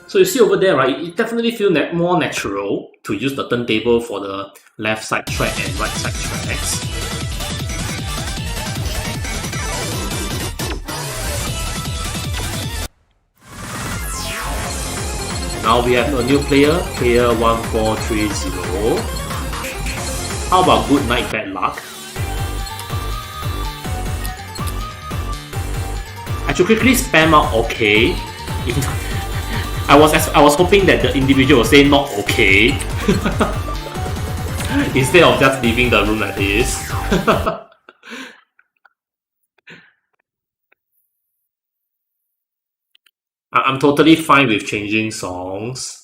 So you see over there, right, it definitely feels more natural to use the turntable for the left side track and right side tracks. Now we have a new player, player 1430. How about good night, bad luck? I should quickly spam out okay. I was hoping that the individual will say not okay instead of just leaving the room like this. I'm totally fine with changing songs.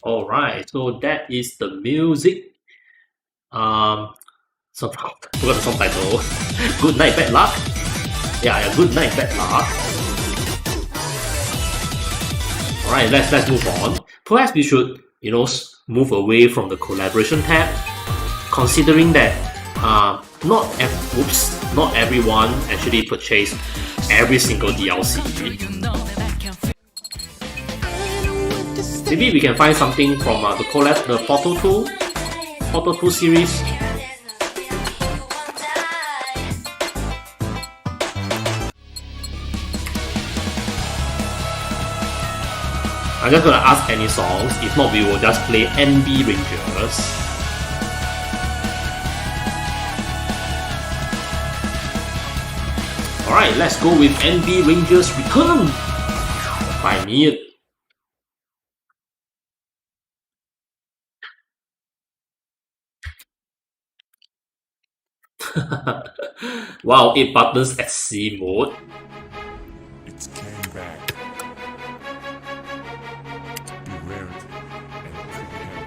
Alright, so that is the music. So forgot the song title. Good night, bad luck. Yeah, good night, bad luck. Alright, let's move on. Perhaps we should, move away from the collaboration tab, considering that not everyone actually purchased every single DLC. Maybe we can find something from the collab, the Portal 2 series. I'm just gonna ask any songs, if not we will just play NB Rangers. Alright, let's go with NB Rangers Return by me. Wow, 8 buttons at C mode. It's came back. Beware it and prepare.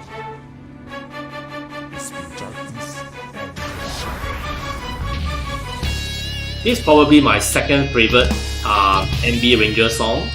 It's been darkness and shadow. This is probably my second favorite NB Ranger song.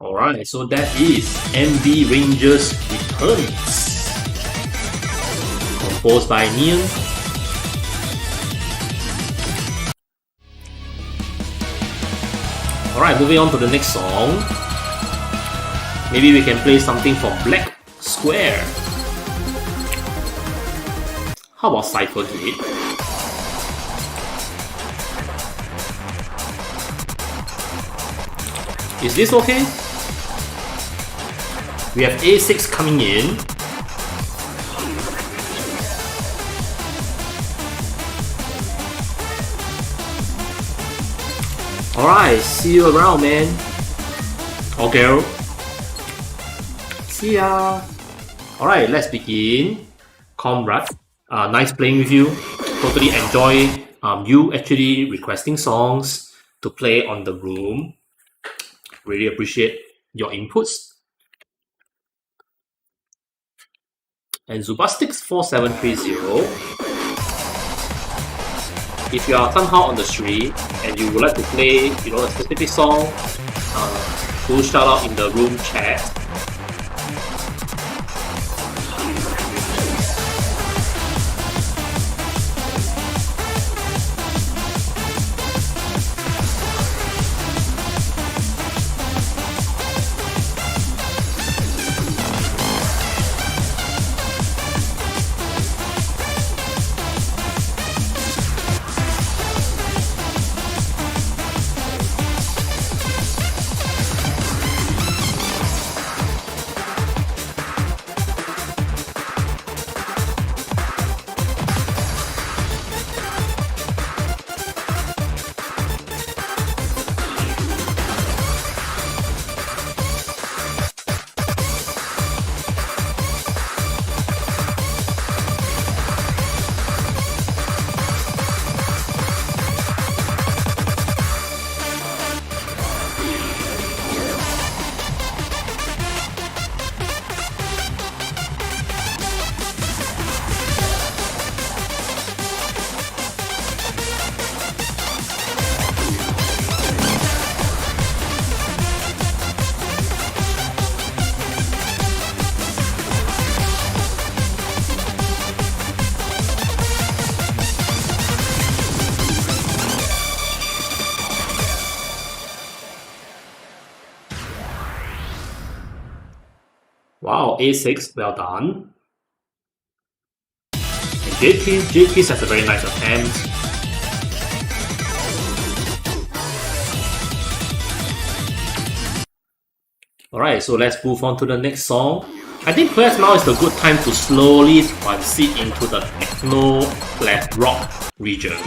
Alright, so that is MV Rangers Returns, composed by Neon. Alright, moving on to the next song. Maybe we can play something from Black Square. How about Cypher Gate? Is this okay? We have A6 coming in. Alright, see you around, man. Or girl. See ya. Alright, let's begin. Comrade, nice playing with you. Totally enjoy you actually requesting songs to play on the room. Really appreciate your inputs. And Zubastix4730, if you are somehow on the street and you would like to play, a specific song, do shout out in the room chat. Wow, A6, well done. And J-Kiss has a very nice attempt. Alright, so let's move on to the next song. I think perhaps now is the good time to slowly transit into the techno/rock region.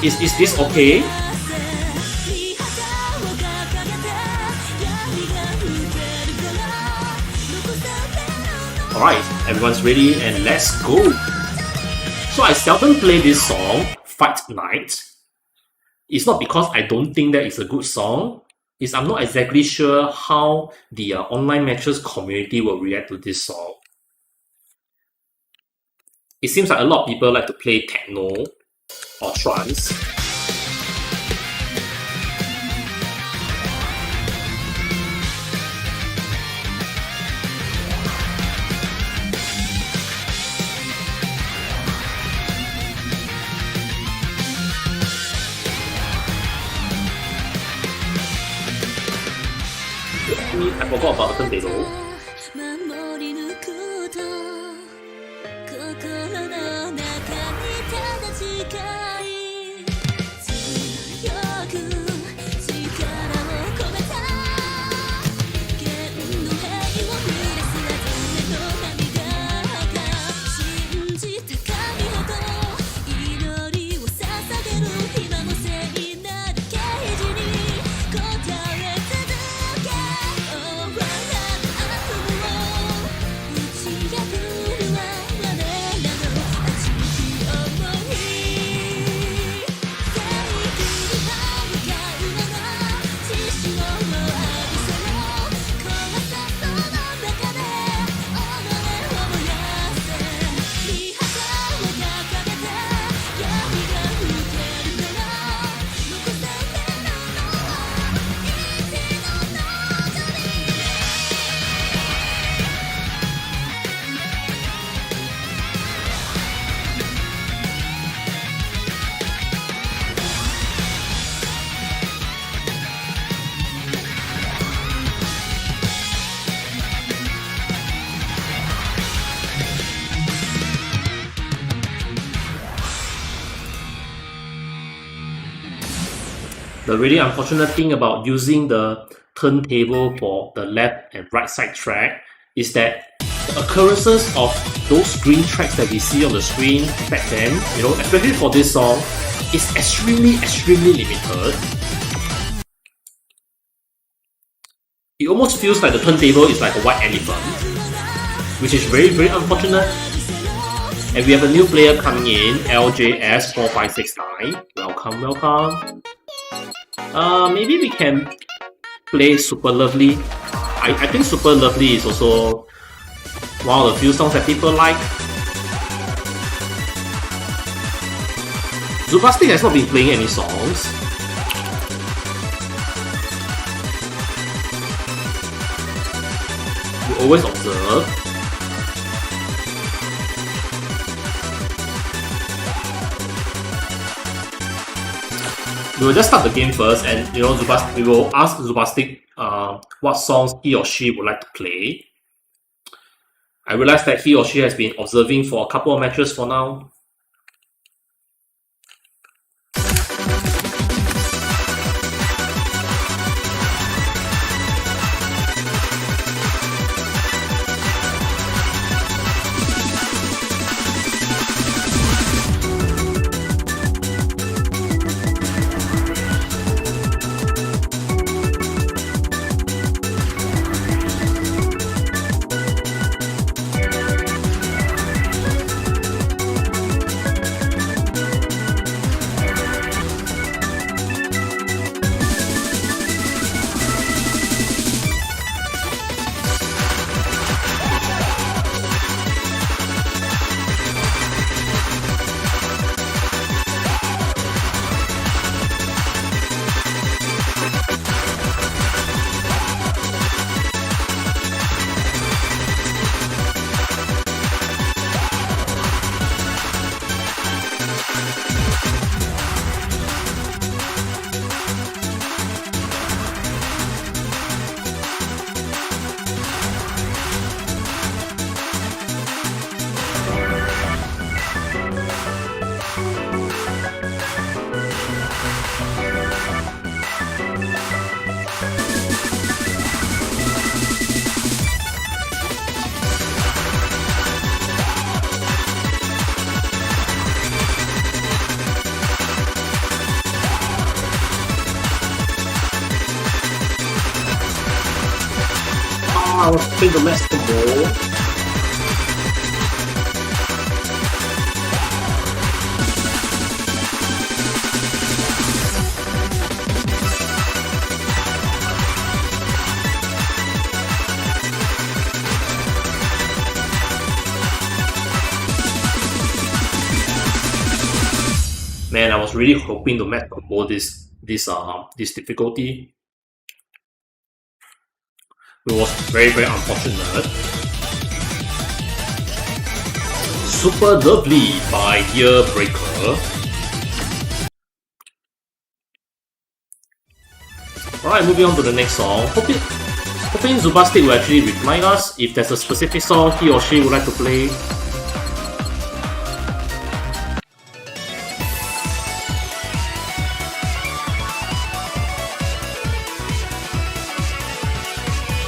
Is this okay? Alright, everyone's ready and let's go! So I seldom play this song, Fight Night. It's not because I don't think that it's a good song. It's I'm not exactly sure how the online matches community will react to this song. It seems like a lot of people like to play techno or trance. I forgot about the turntable. The really unfortunate thing about using the turntable for the left and right side track is that the occurrences of those green tracks that we see on the screen back then, you know, especially for this song, is extremely limited. It almost feels like the turntable is like a white elephant, which is very unfortunate. And we have a new player coming in, LJS4569. Welcome. Maybe we can play Super Lovely. I think Super Lovely is also one of the few songs that people like. Zubastic has not been playing any songs. You always observe. We will just start the game first, and you know, we will ask Zubastic what songs he or she would like to play. I realize that he or she has been observing for a couple of matches for now. I was playing the master ball. Man, I was really hoping to match combo this difficulty. It was very unfortunate. Super Lovely by Year Breaker. Alright, moving on to the next song. Hoping Zubastic will actually reply us if there's a specific song he or she would like to play.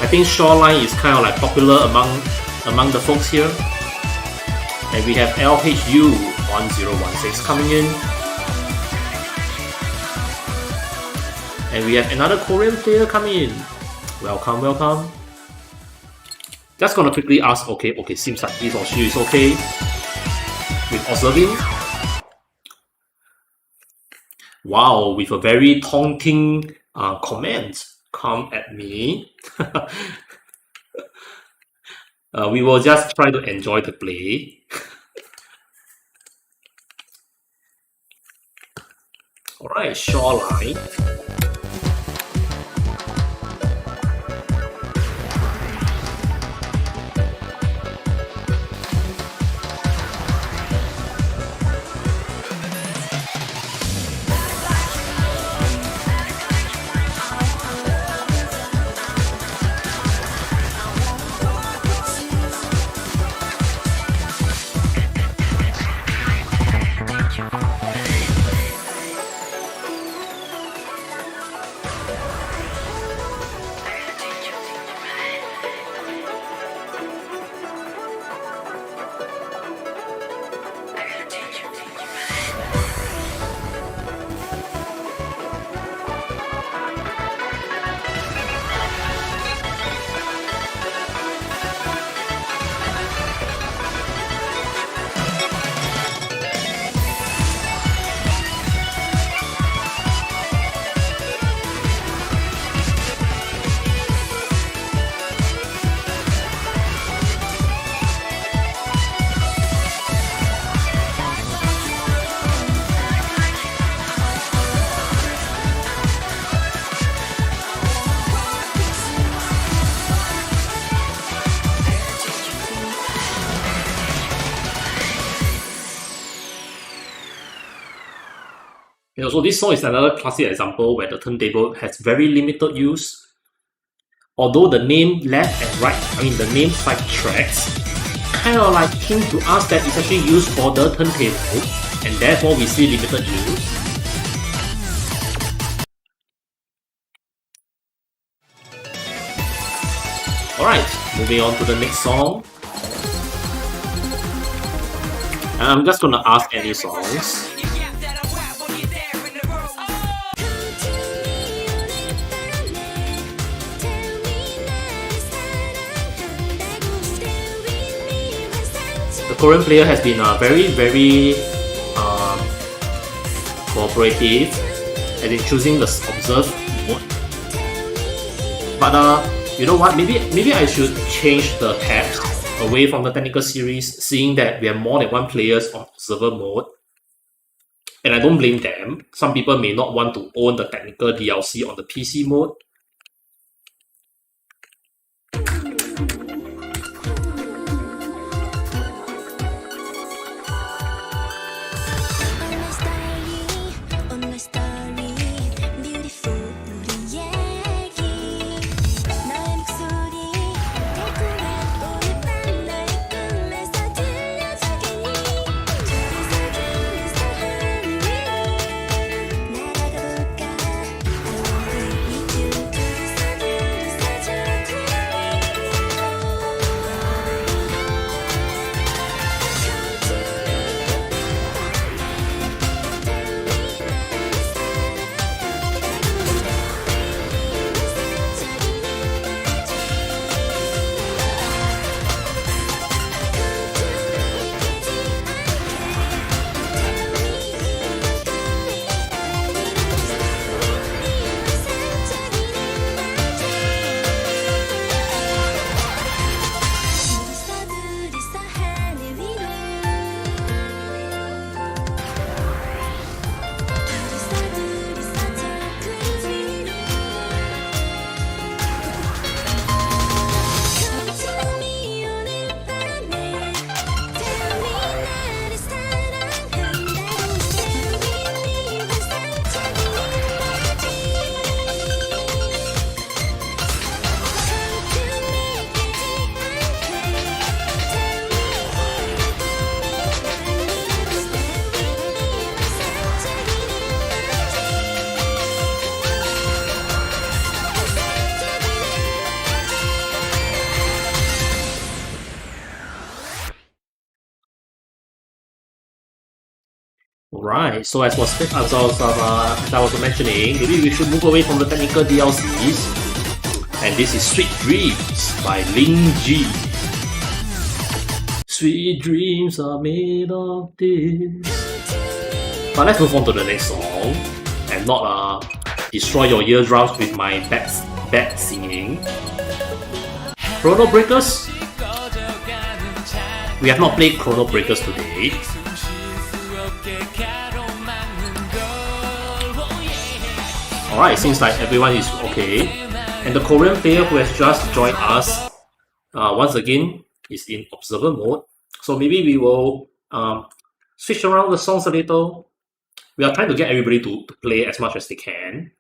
I think Shoreline is kind of like popular among the folks here. And we have LHU1016 coming in. And we have another Korean player coming in. Welcome. Just gonna quickly ask, okay, seems like he or she is okay with observing. Wow, with a very taunting comment. Come at me. We will just try to enjoy the play. Alright, Shoreline. So this song is another classic example where the turntable has very limited use. Although the name left and right, the name side tracks, kind of like hint to us that it's actually used for the turntable, and therefore we see limited use. Alright, moving on to the next song. And I'm just gonna ask any songs. The Korean player has been very cooperative and in choosing the observe mode. But you know what? Maybe I should change the tabs away from the technical series, seeing that we have more than one players on observer mode. And I don't blame them. Some people may not want to own the technical DLC on the PC mode. Right, so as I was mentioning, maybe we should move away from the technical DLCs. And this is Sweet Dreams by Ling Ji. Sweet dreams are made of this. But let's move on to the next song and not destroy your eardrums with my bad singing. Chrono Breakers? We have not played Chrono Breakers today. Alright, seems like everyone is okay. And the Korean player who has just joined us, once again, is in observer mode. So maybe we will switch around the songs a little. We are trying to get everybody to play as much as they can.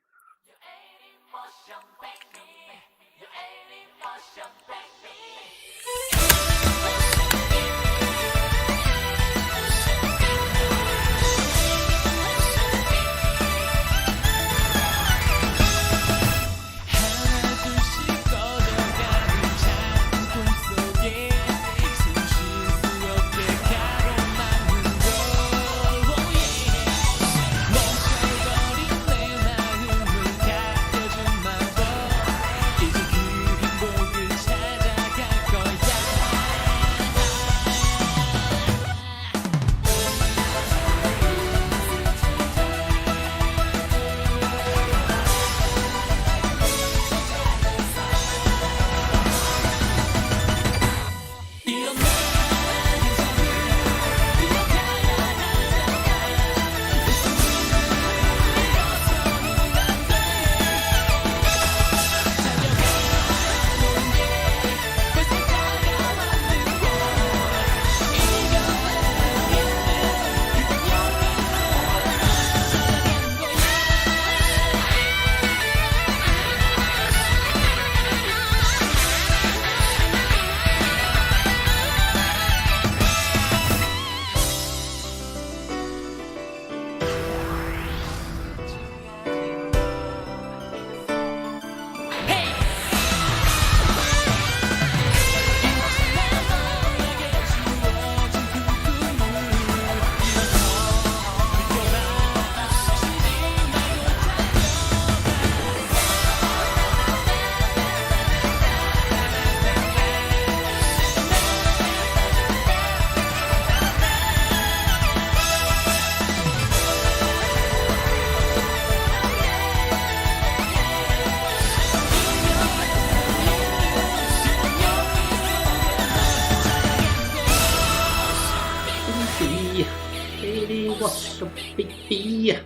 Baby, watch the baby.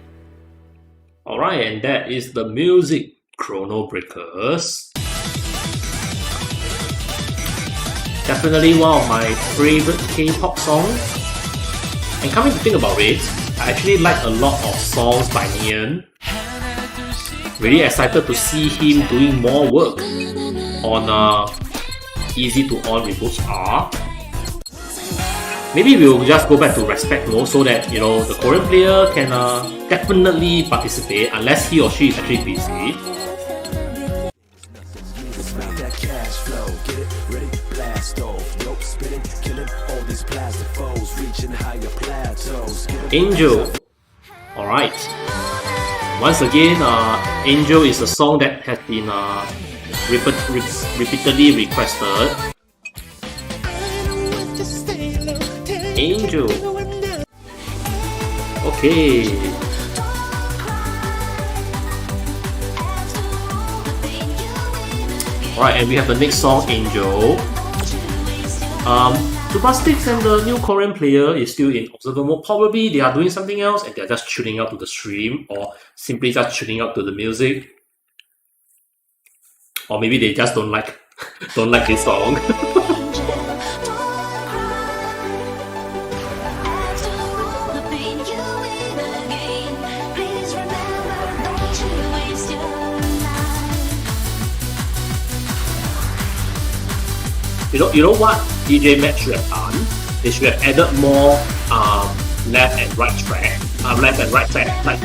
Alright, and that is the music Chrono Breakers. Definitely one of my favorite K-pop songs. And coming to think about it, I actually like a lot of songs by Neon. Really excited to see him doing more work on EZ2On Reboots R. Maybe we'll just go back to respect mode so that, you know, the Korean player can definitely participate unless he or she is actually busy. Angel. Alright. Once again, Angel is a song that has been repeatedly requested. Angel. Okay. Alright, and we have the next song, Angel. Superstix and the new Korean player is still in observer mode. Probably they are doing something else and they're just tuning out to the stream, or simply just tuning out to the music. Or maybe they just don't like this song. You know what DJMax should have done? They should have added more left and right track. Like,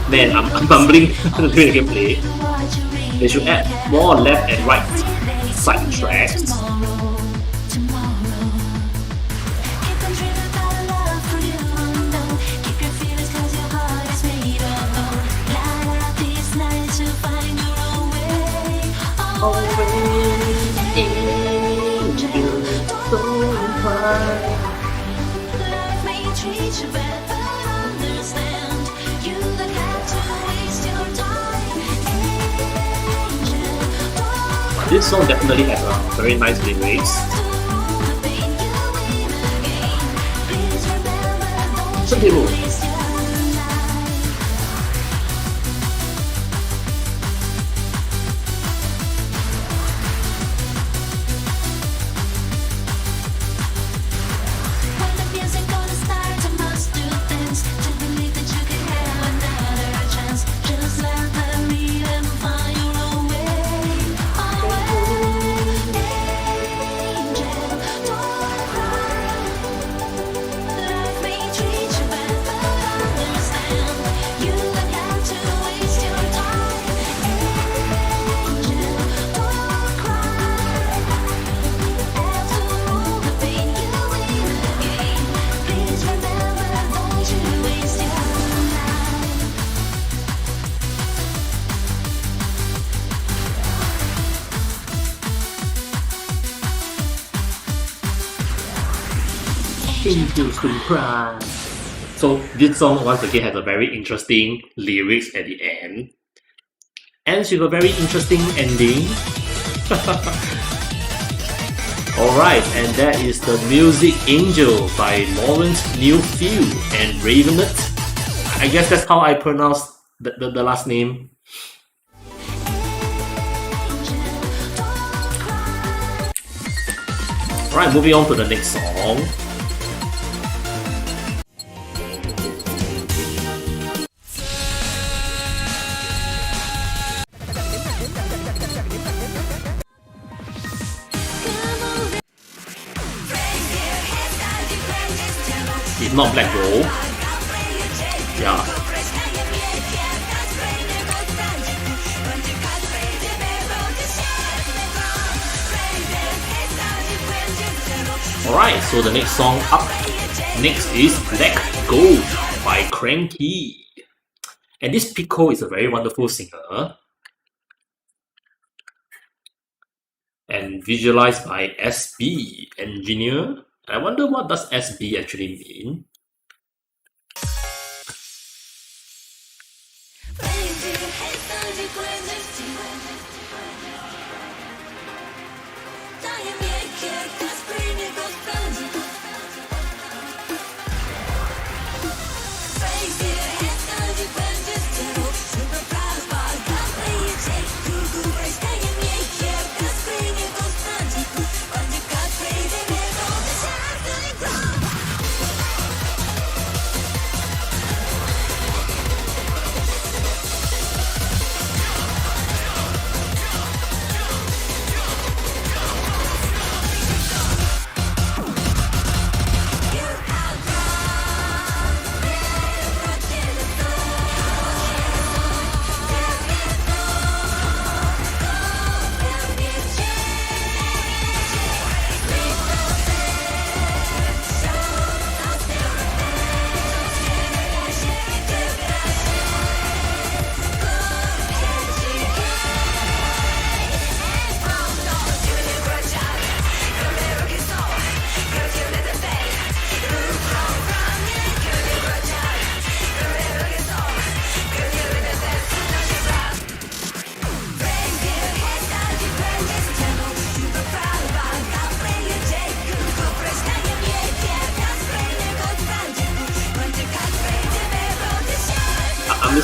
man, I'm bumbling during the gameplay. They should add more left and right side tracks. This song definitely has a very nice lyrics. Turntables. So this song once again has a very interesting lyrics at the end. Ends with a very interesting ending. Alright, and that is the music Angel by Lawrence Newfield and Ravenet. I guess that's how I pronounce the last name. Alright, moving on to the next song. It's not Black Roll. Yeah. Alright, so the next song up next is Black Gold by Cranky. And this Pico is a very wonderful singer. And visualized by SB Engineer. I wonder what does SB actually mean.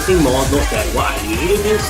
missing more notes than what I usually miss.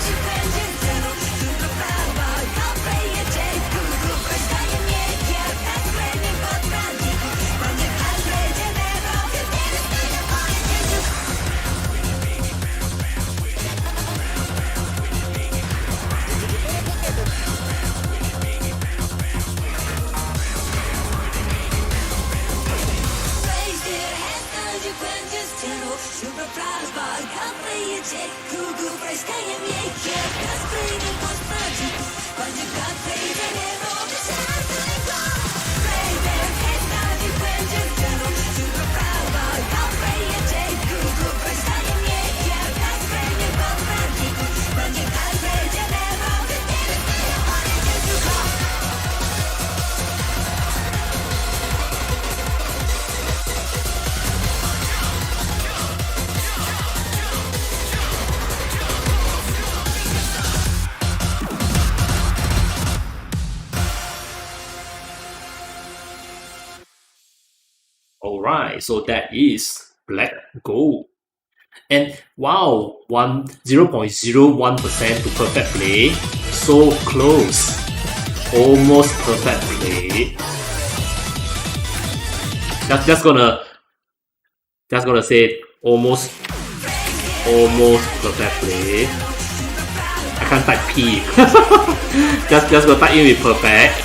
Alright, so that is Black Gold. And wow, 0.01% to perfect play. So close. Almost perfect play. Just gonna say almost perfect play. I can't type P. just gonna type in with perfect.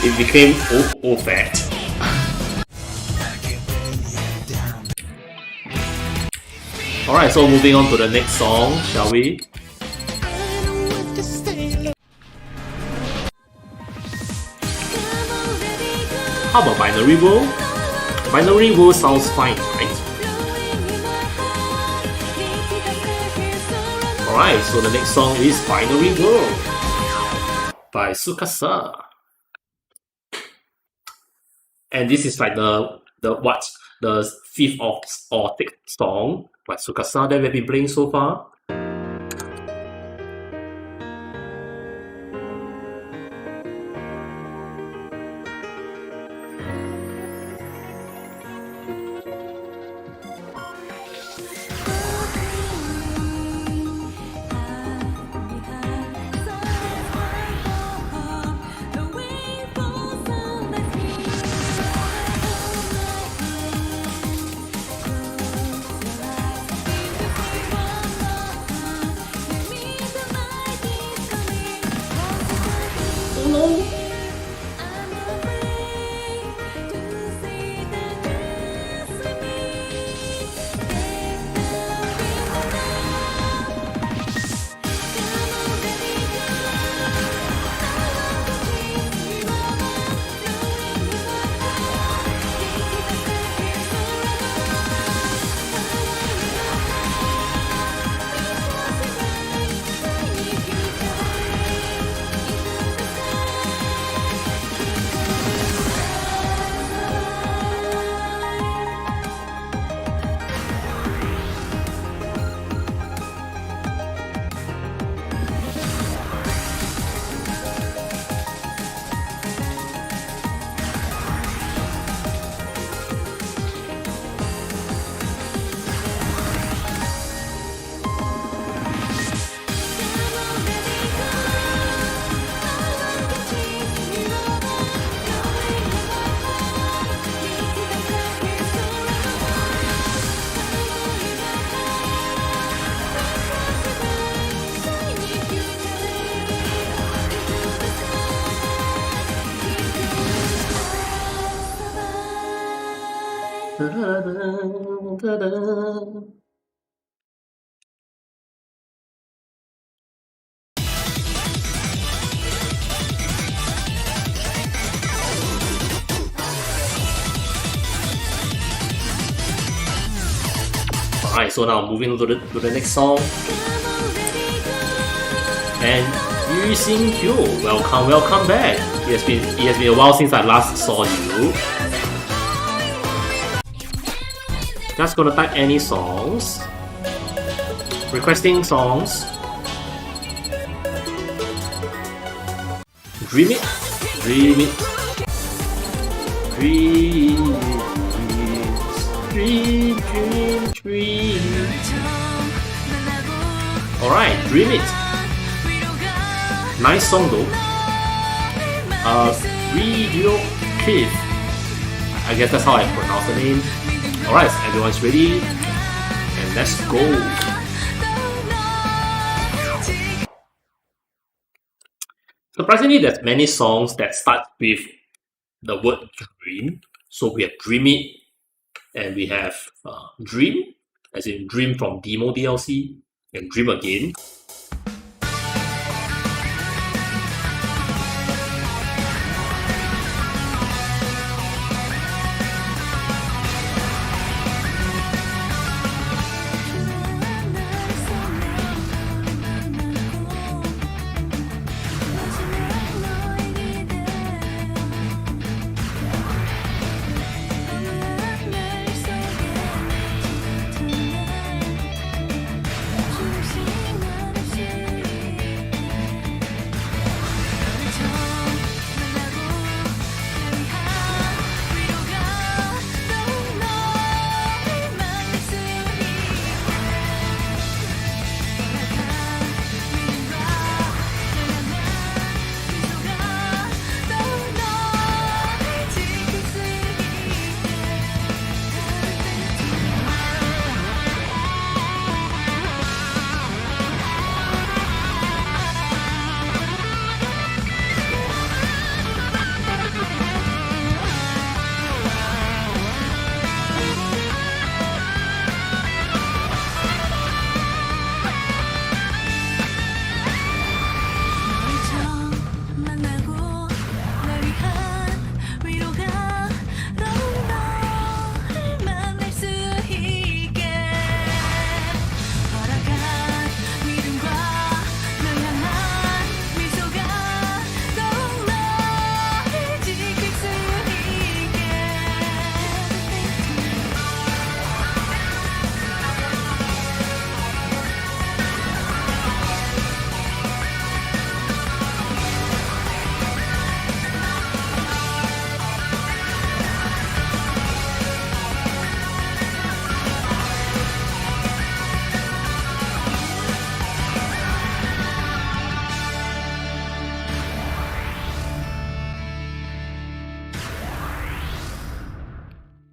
It became fat. Alright, so moving on to the next song, shall we? How about Binary World? Binary World sounds fine, right? Alright, so the next song is Binary World by Tsukasa. And this is like the fifth or sixth song by Tsukasa that we've been playing so far. Alright, so now moving to the next song. And Yu Xing Kyo, welcome back. It has been a while since I last saw you. Just gonna type any songs. Requesting songs. Dream it. Dream it. Dream. Dream. Dream. Alright, Dream It. Nice song though. Radio Cliff. I guess that's how I pronounce the name. Alright, everyone's ready. And let's go. Surprisingly, there's many songs that start with the word dream. So we have Dream It, and we have Dream, as in Dream from Demo DLC, and Dream Again.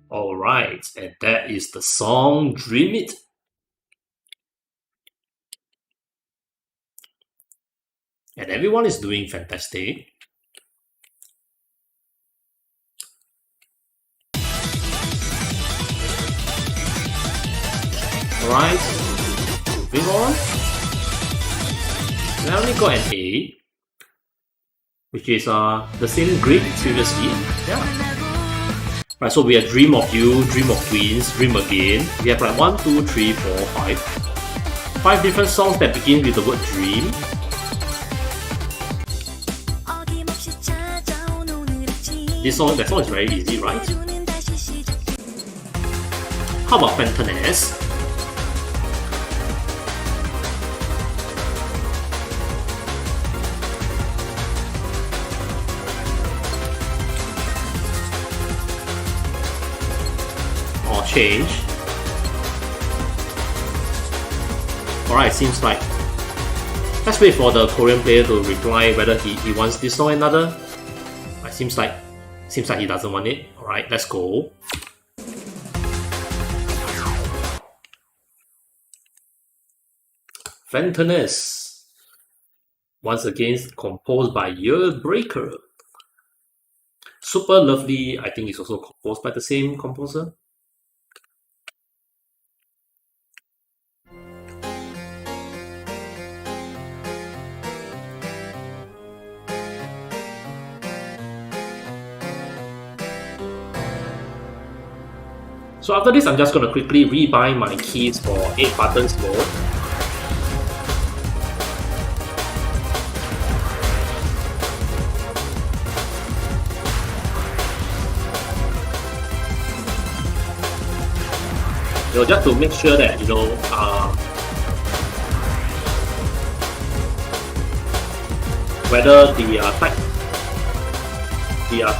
Alright, and that is the song Dream It. And everyone is doing fantastic. Alright, moving on. I only got an A, which is the same grade previously. Yeah. Right, so we have Dream of You, Dream of Twins, Dream Again. We have like 1, 2, 3, 4, 5. 5 different songs that begin with the word dream. That song is very easy, right? How about Fentoness? Or Change. Alright, seems like... Let's wait for the Korean player to reply whether he wants this song or another. Seems like he doesn't want it. Alright, let's go. Fentoness. Once again composed by Yearbreaker. Super Lovely, I think is also composed by the same composer. So after this, I'm just going to quickly rebind my keys for 8 buttons mode. Just to make sure that, whether the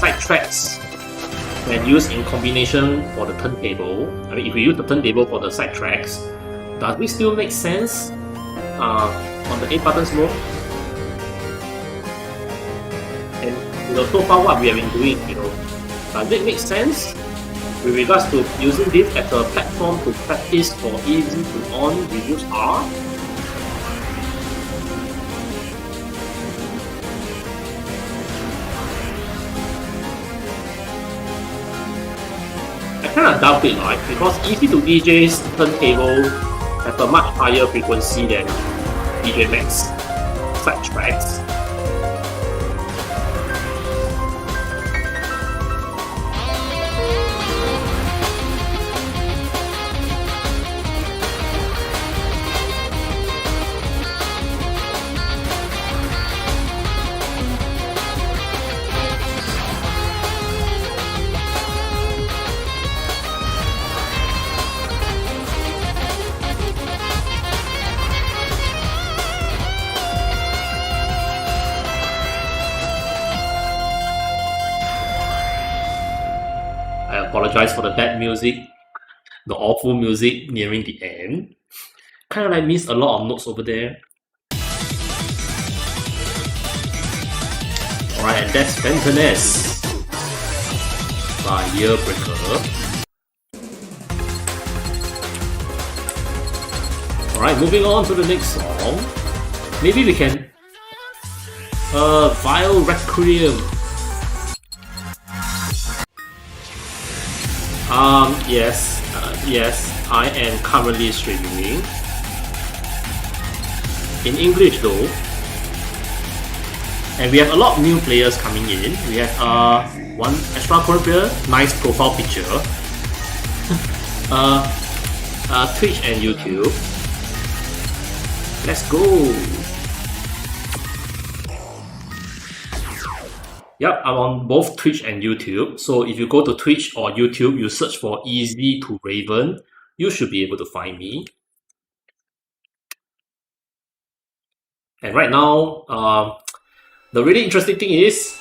side tracks when used in combination for the turntable, I mean if we use the turntable for the side tracks, does it still make sense on the 8 buttons mode? And so far what we have been doing, does it make sense with regards to using this as a platform to practice for EZ2On, we use R? I kind of doubt it, right? Because EZ2DJ's turntable have a much higher frequency than DJMax side tracks. I apologize for the bad music, the awful music nearing the end. Kind of like missed a lot of notes over there. Alright, and that's Fentoness by Yearbreaker. Alright, moving on to the next song. Maybe we can... Vile Requiem. Yes, I am currently streaming. In English though. And we have a lot of new players coming in. We have one extra player, nice profile picture. Twitch and YouTube. Let's go! Yep, I'm on both Twitch and YouTube. So if you go to Twitch or YouTube, you search for EZ2Raven, you should be able to find me. And right now, the really interesting thing is,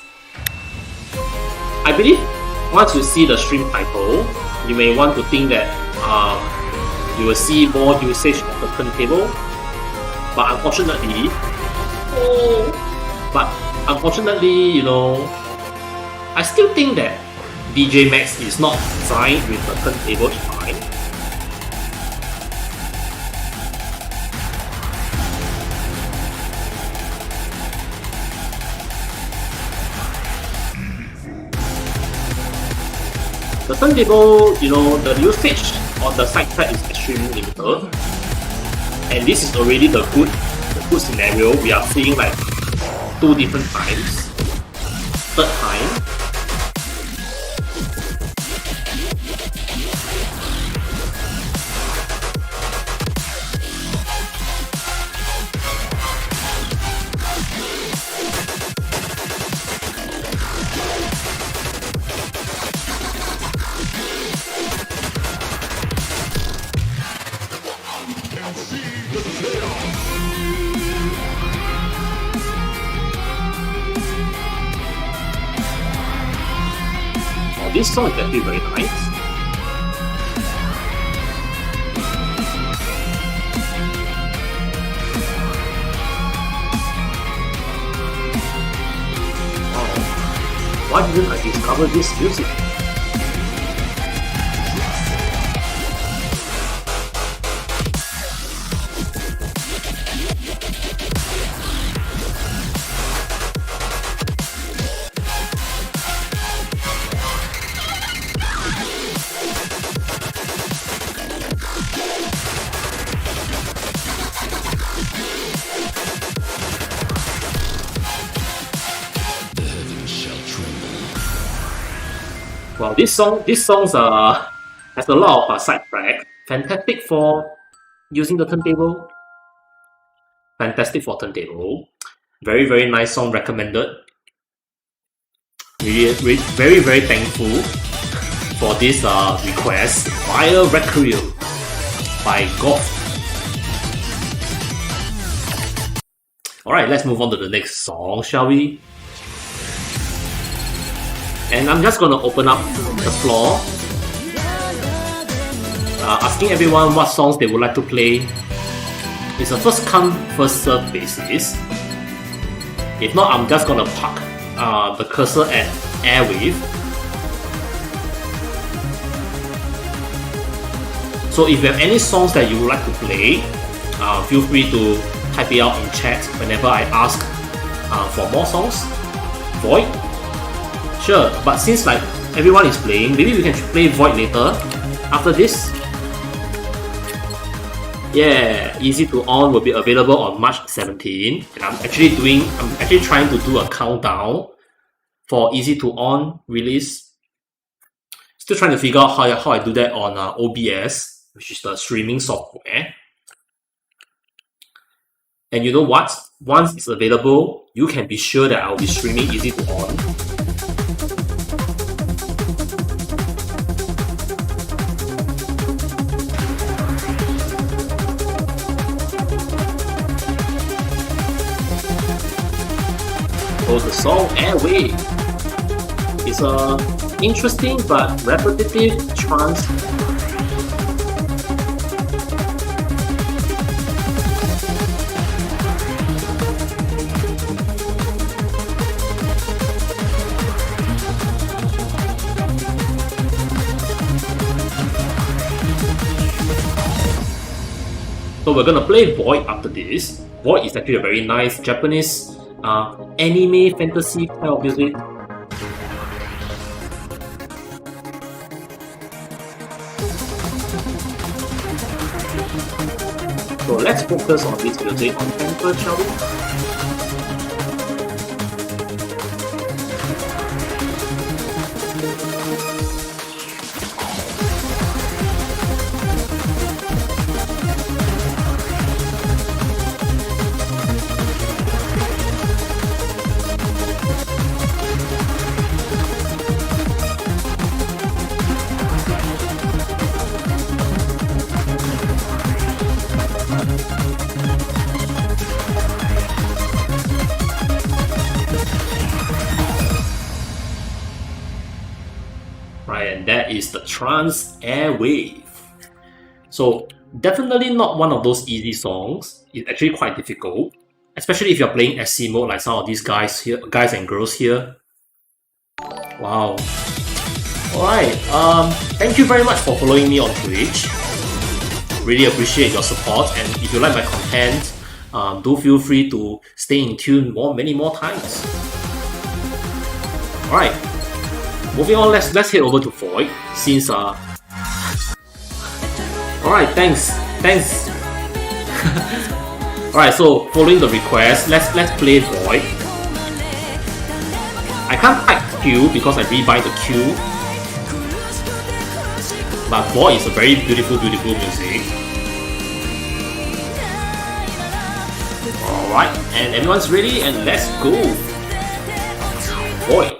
I believe once you see the stream title, you may want to think that you will see more usage of the turntable. But unfortunately, I still think that DJMax is not designed with the turntable in mind. The turntable, the usage on the side track is extremely limited. And this is already the good scenario. We are seeing like 2 different times. Third time. This song is actually very nice. Wow. Why didn't I discover this music? Well, this song has a lot of side track. Fantastic for using the turntable. Fantastic for turntable. Very, very nice song, recommended. Really, very, very thankful for this request. Vile Requiem by Goth. Alright, let's move on to the next song, shall we? And I'm just gonna open up the floor, asking everyone what songs they would like to play. It's a first come, first serve basis. If not, I'm just gonna park the cursor at Airwave. So if you have any songs that you would like to play, feel free to type it out in chat whenever I ask for more songs. Void? Sure, but since like everyone is playing, maybe we can play Void later after this. Yeah, EZ2On will be available on March 17, and I'm actually trying to do a countdown for EZ2On release. Still trying to figure out how I do that on OBS, which is the streaming software. And you know what? Once it's available, you can be sure that I'll be streaming EZ2On. So the song Airwave is a interesting but repetitive trance. So we're gonna play Void after this. Void is actually a very nice Japanese anime fantasy kind of music. So let's focus on this music on tempo, shall we? And that is the Trance Airwave. So definitely not one of those easy songs. It's actually quite difficult, especially if you're playing SC mode like some of these guys here, guys and girls here. Wow. Alright, thank you very much for following me on Twitch. Really appreciate your support, and if you like my content, do feel free to stay in tune many more times. Alright. Moving on, let's head over to Void, since alright, thanks. Alright, so following the request, let's play Void. I can't type Q because I rebind the Q. But Void is a very beautiful music. Alright, and everyone's ready, and let's go! Void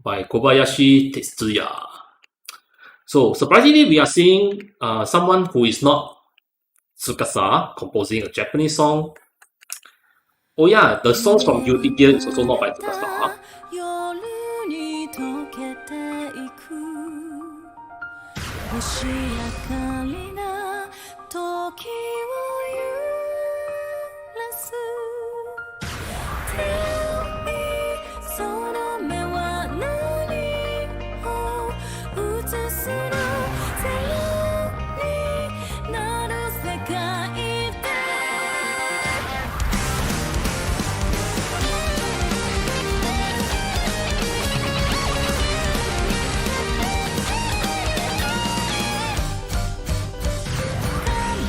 by Kobayashi Tetsuya. So surprisingly, we are seeing someone who is not Tsukasa composing a Japanese song. Oh yeah, the songs from Guilty Gear is also not by Tsukasa. 夜に溶けていく星明かりな時を揺らす Tell me その目は何を映すのゼロになる世界で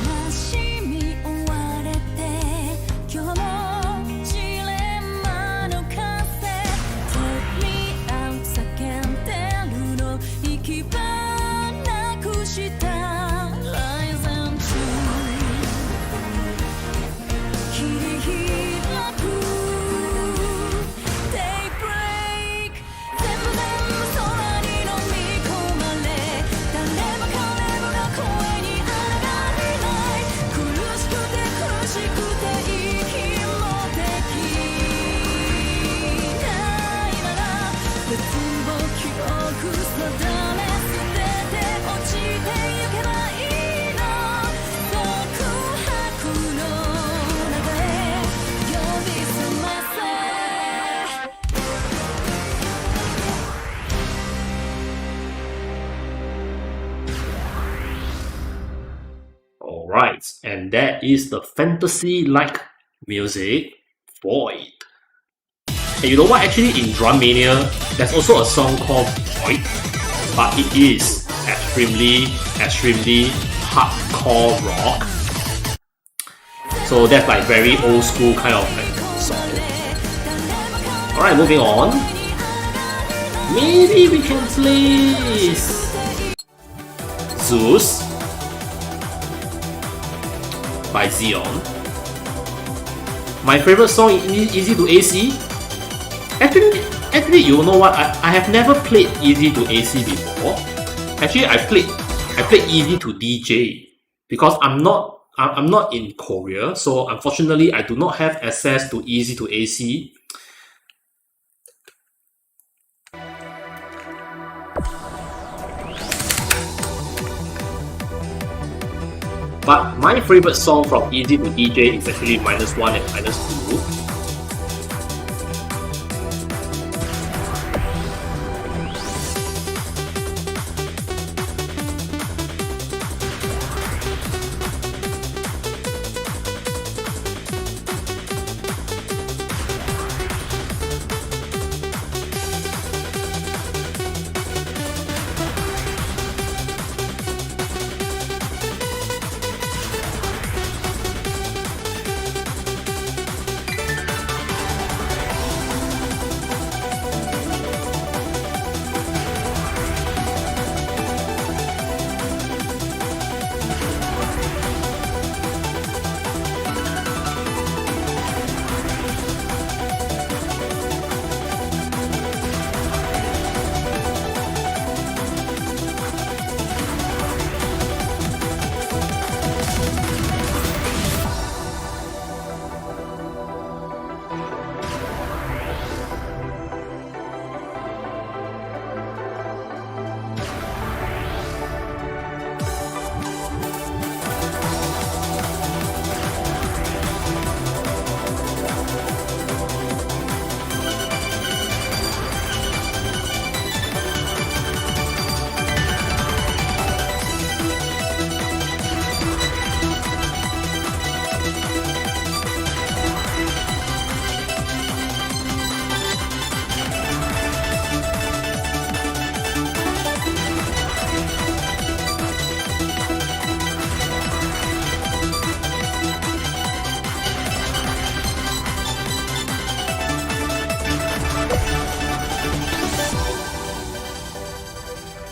悲しい Alright, and that is the fantasy-like music, Void. And you know what, actually in Drum Mania, there's also a song called Void, but it is extremely hardcore rock. So that's like very old school kind of like song. Alright, moving on. Maybe we can play Zeus by EZ2On. My favorite song is EZ2AC. Actually, you know what? I have never played EZ2AC before. Actually, I played EZ2DJ because I'm not in Korea, so unfortunately I do not have access to EZ2AC. But my favorite song from EZ2DJ is actually -1 and -2.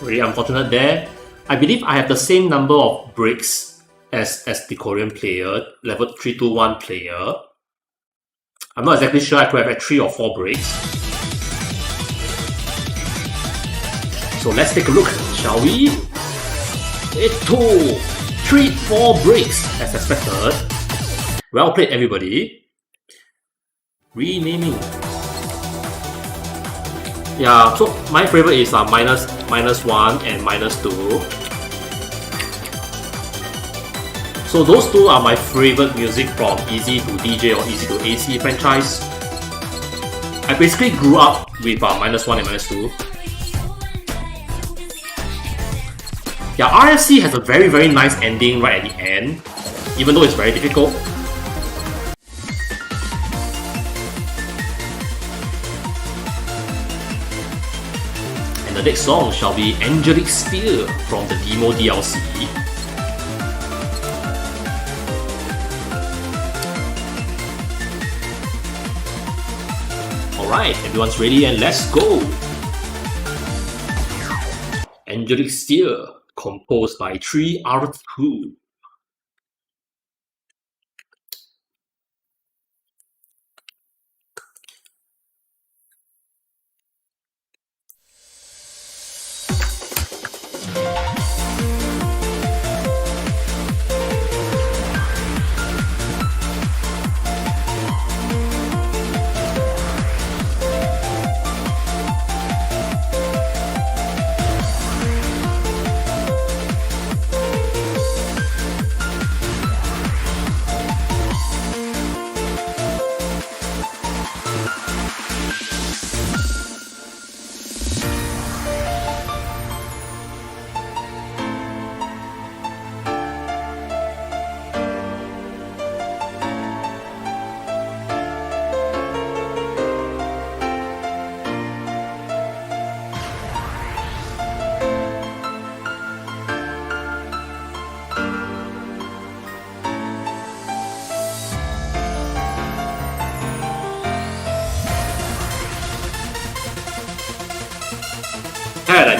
Really unfortunate there. I believe I have the same number of breaks as the Korean player, level 321 player. I'm not exactly sure, I could have had 3 or 4 breaks. So let's take a look, shall we? 2, 3, 4 breaks as expected. Well played, everybody. Renaming. Yeah, so my favorite is -1 and -2. So those two are my favorite music from EZ2DJ or EZ2AC franchise. I basically grew up with -1 and -2. Yeah, RFC has a very nice ending right at the end, even though it's very difficult. And the next song shall be Angelic Sphere from the demo DLC. Alright, everyone's ready and let's go! Angelic Sphere, composed by 3R2.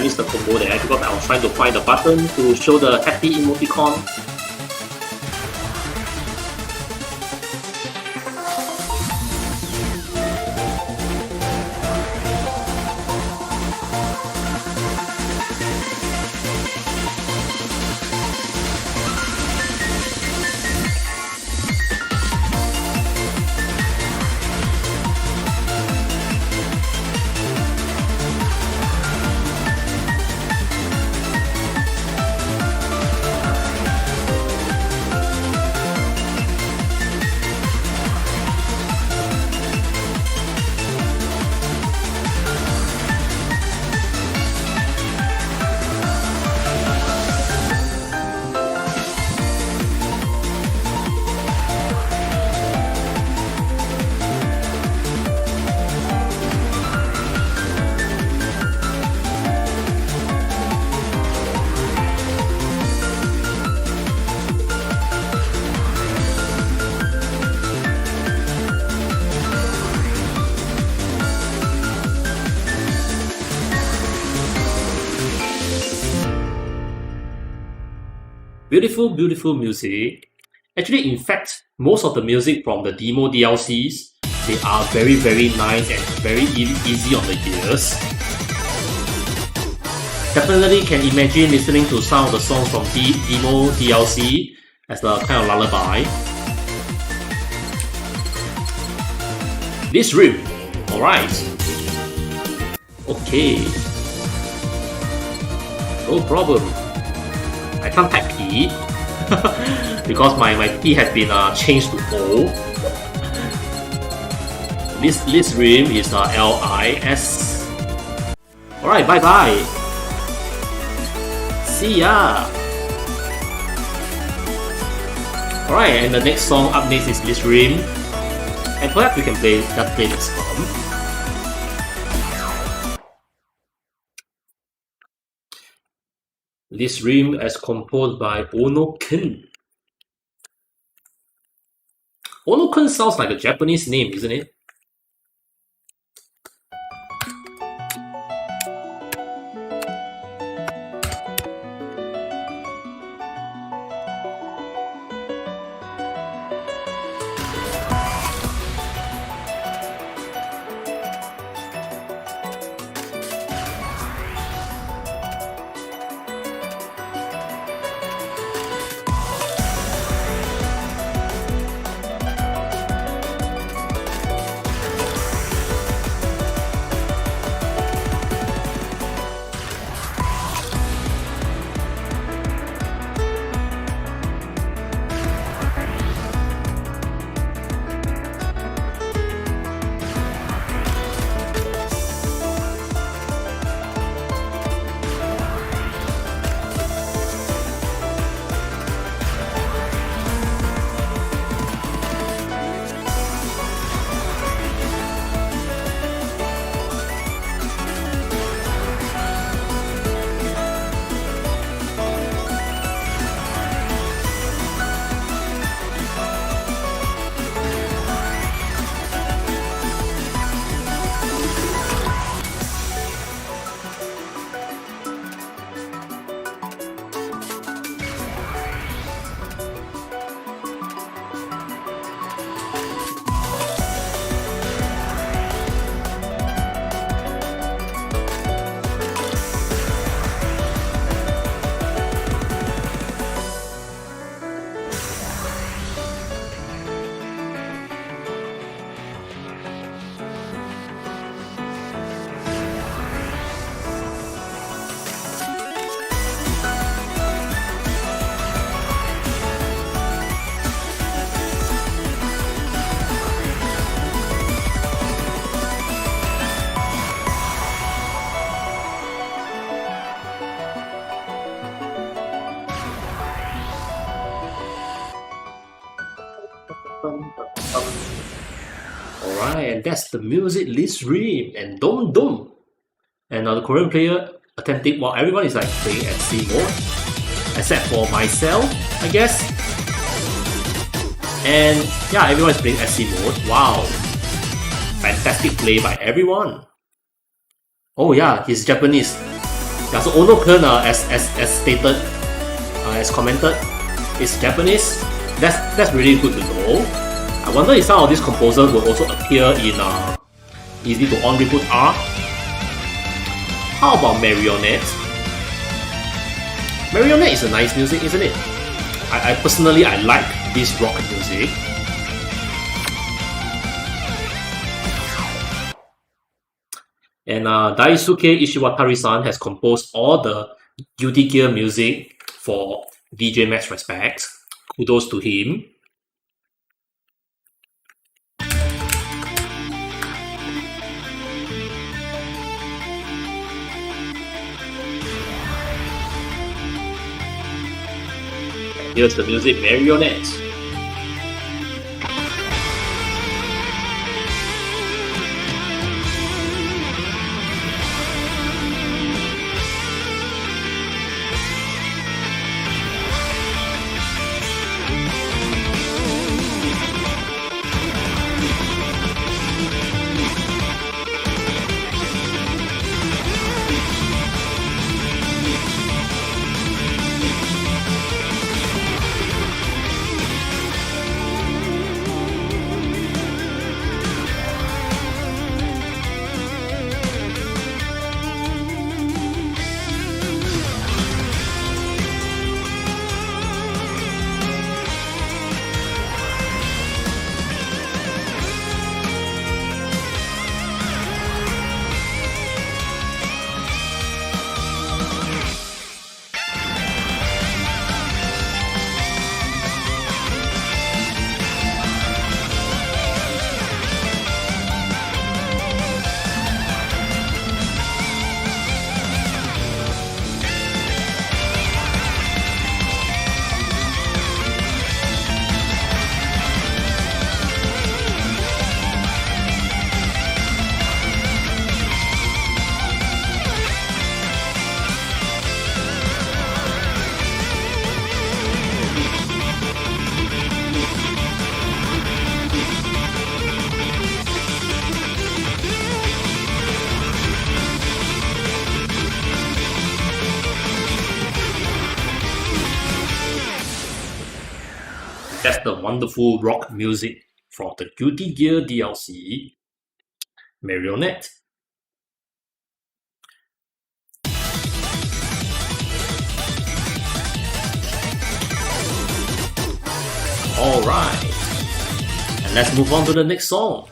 missed the combo there because I was trying to find the button to show the happy emoticon. Beautiful, beautiful music. Actually, in fact, most of the music from the demo DLCs, they are very, very nice and very easy on the ears. Definitely can imagine listening to some of the songs from demo DLC as a kind of lullaby. This riff, alright. Okay. No problem. I can't type P because my P has been changed to O. This rim is LIS. Alright, bye bye. See ya. Alright, and the next song up next is this rim. And perhaps we can just play the song. This rim is composed by Ono-kun. Ono-kun sounds like a Japanese name, isn't it? Alright, and that's the music list rim and Dom Dom. And the Korean player attempting, well, everyone is like playing at C mode, except for myself, I guess. And yeah, everyone is playing SC mode. Wow, fantastic play by everyone. Oh yeah, he's Japanese. Yeah, so Ono Kun, as stated, as commented, is Japanese. That's really good to know. I wonder if some of these composers will also appear in EZ2On Reboot R. How about Marionette? Marionette is a nice music, isn't it? I personally like this rock music. And Daisuke Ishiwatari-san has composed all the Guilty Gear music for DJMax Respects. Kudos to him. And here's the music, Marionette. That's the wonderful rock music from the Guilty Gear DLC, Marionette. Alright, and let's move on to the next song.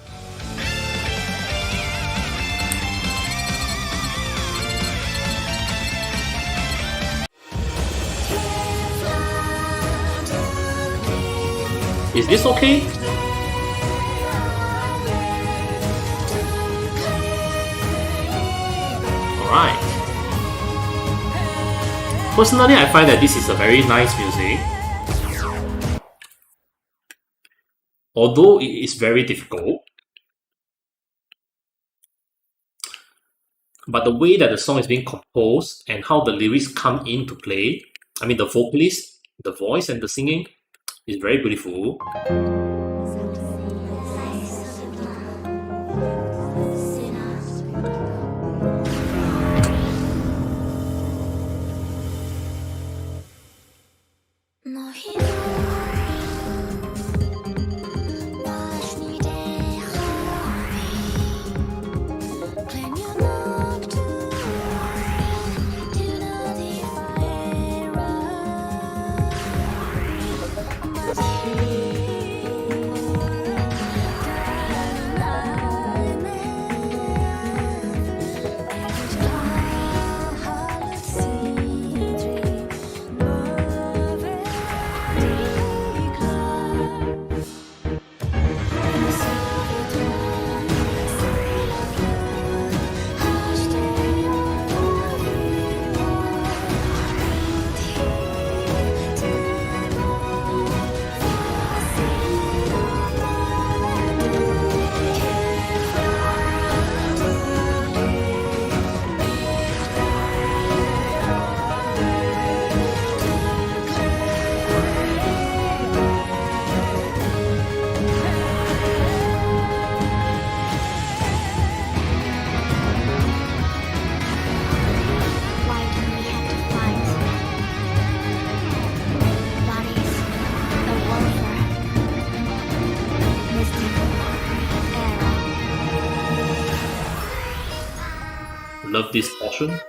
Is this okay? Alright. Personally, I find that this is a very nice music. Although it is very difficult. But the way that the song is being composed and how the lyrics come into play, I mean the vocalist, the voice and the singing, is very beautiful. love this portion.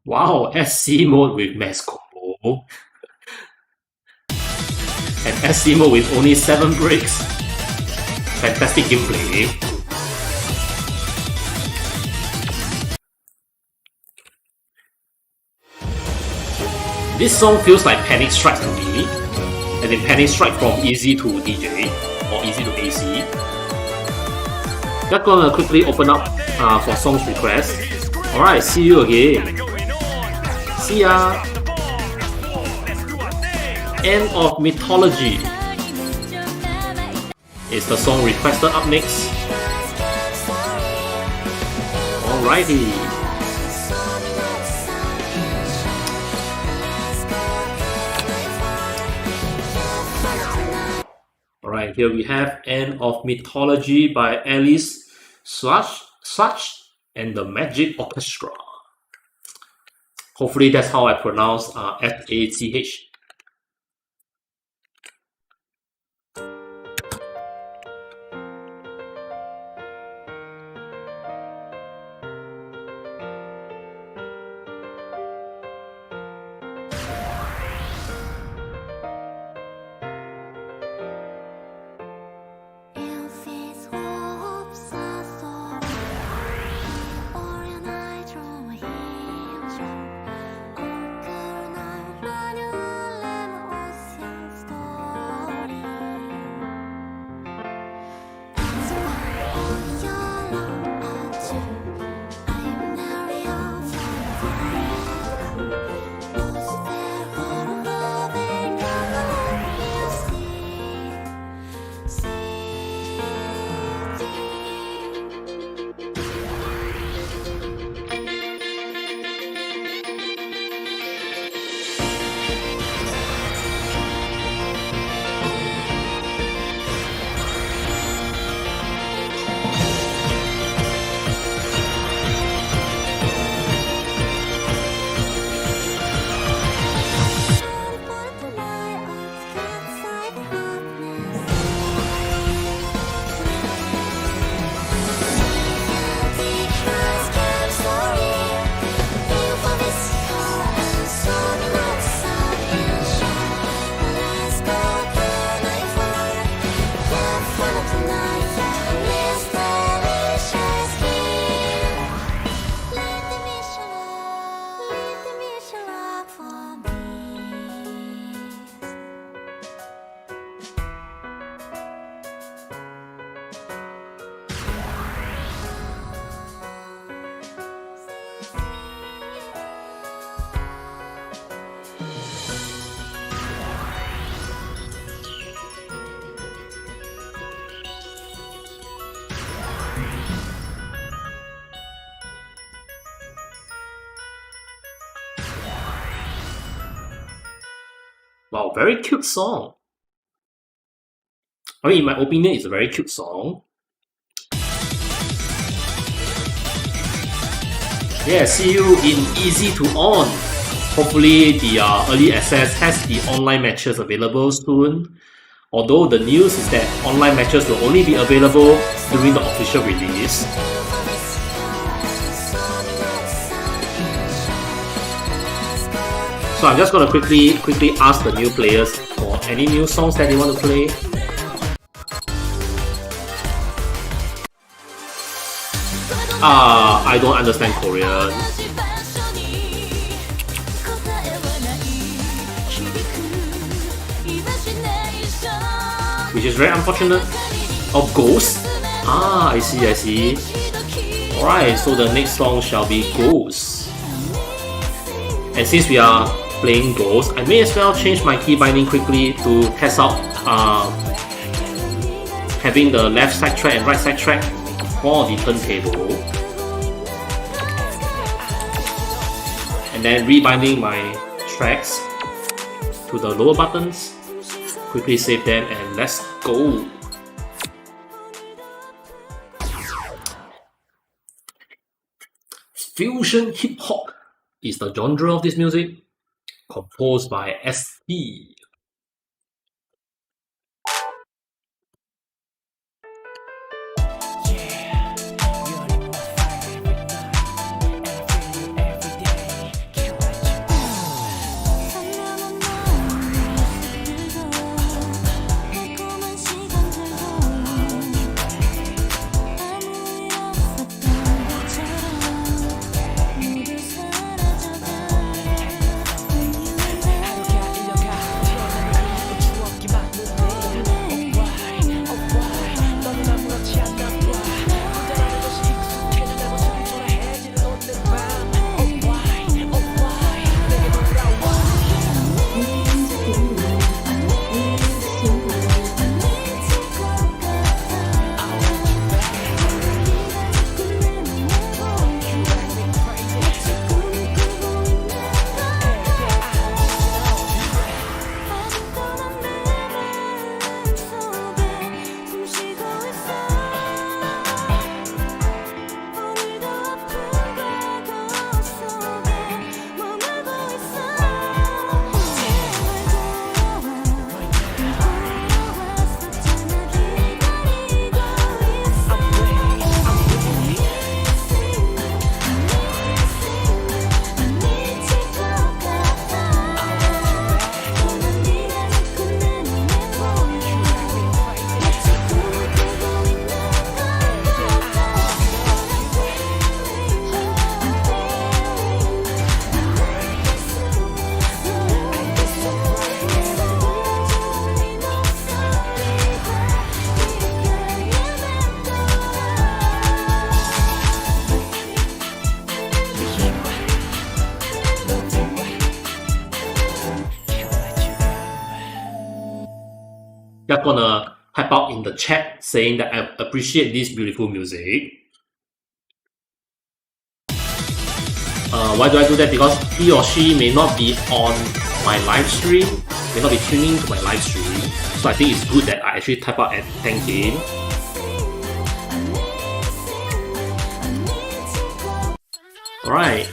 Wow, SC mode with mass combo. And SC mode with only 7 breaks. Fantastic gameplay. This song feels like Panic Strike to me. As in Panic Strike from EZ to DJ, or EZ to AC. Just gonna quickly open up for songs request. Alright, see you again. See ya! End of Mythology is the song requested up next. Alrighty. Alright, here we have End of Mythology by Alice Such and the Magic Orchestra. Hopefully that's how I pronounce S-A-C-H. Wow, very cute song. I mean, in my opinion, it's a very cute song. Yeah, see you in EZ2On. Hopefully the early access has the online matches available soon. Although the news is that online matches will only be available during the official release. So I'm just gonna quickly ask the new players for any new songs that they want to play. I don't understand Korean, which is very unfortunate. Oh, Ghost? I see. Alright, so the next song shall be Ghost. And since we are playing Ghost, I may as well change my key binding quickly to test out having the left side track and right side track for the turntable, and then rebinding my tracks to the lower buttons. Quickly save them and let's go. Fusion hip hop is the genre of this music, composed by SP. You're gonna type out in the chat saying that I appreciate this beautiful music. Why do I do that? Because he or she may not be on my live stream, may not be tuning to my live stream. So I think it's good that I actually type out and thank him. Alright,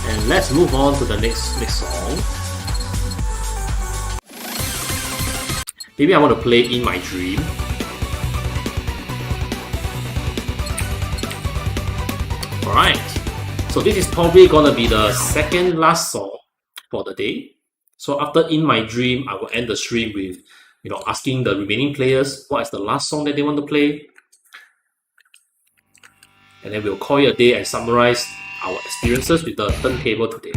and let's move on to the next song. Maybe I want to play In My Dream. Alright, so this is probably gonna be the second last song for the day. So after In My Dream, I will end the stream with asking the remaining players what is the last song that they want to play. And then we'll call it a day and summarize our experiences with the turntable today.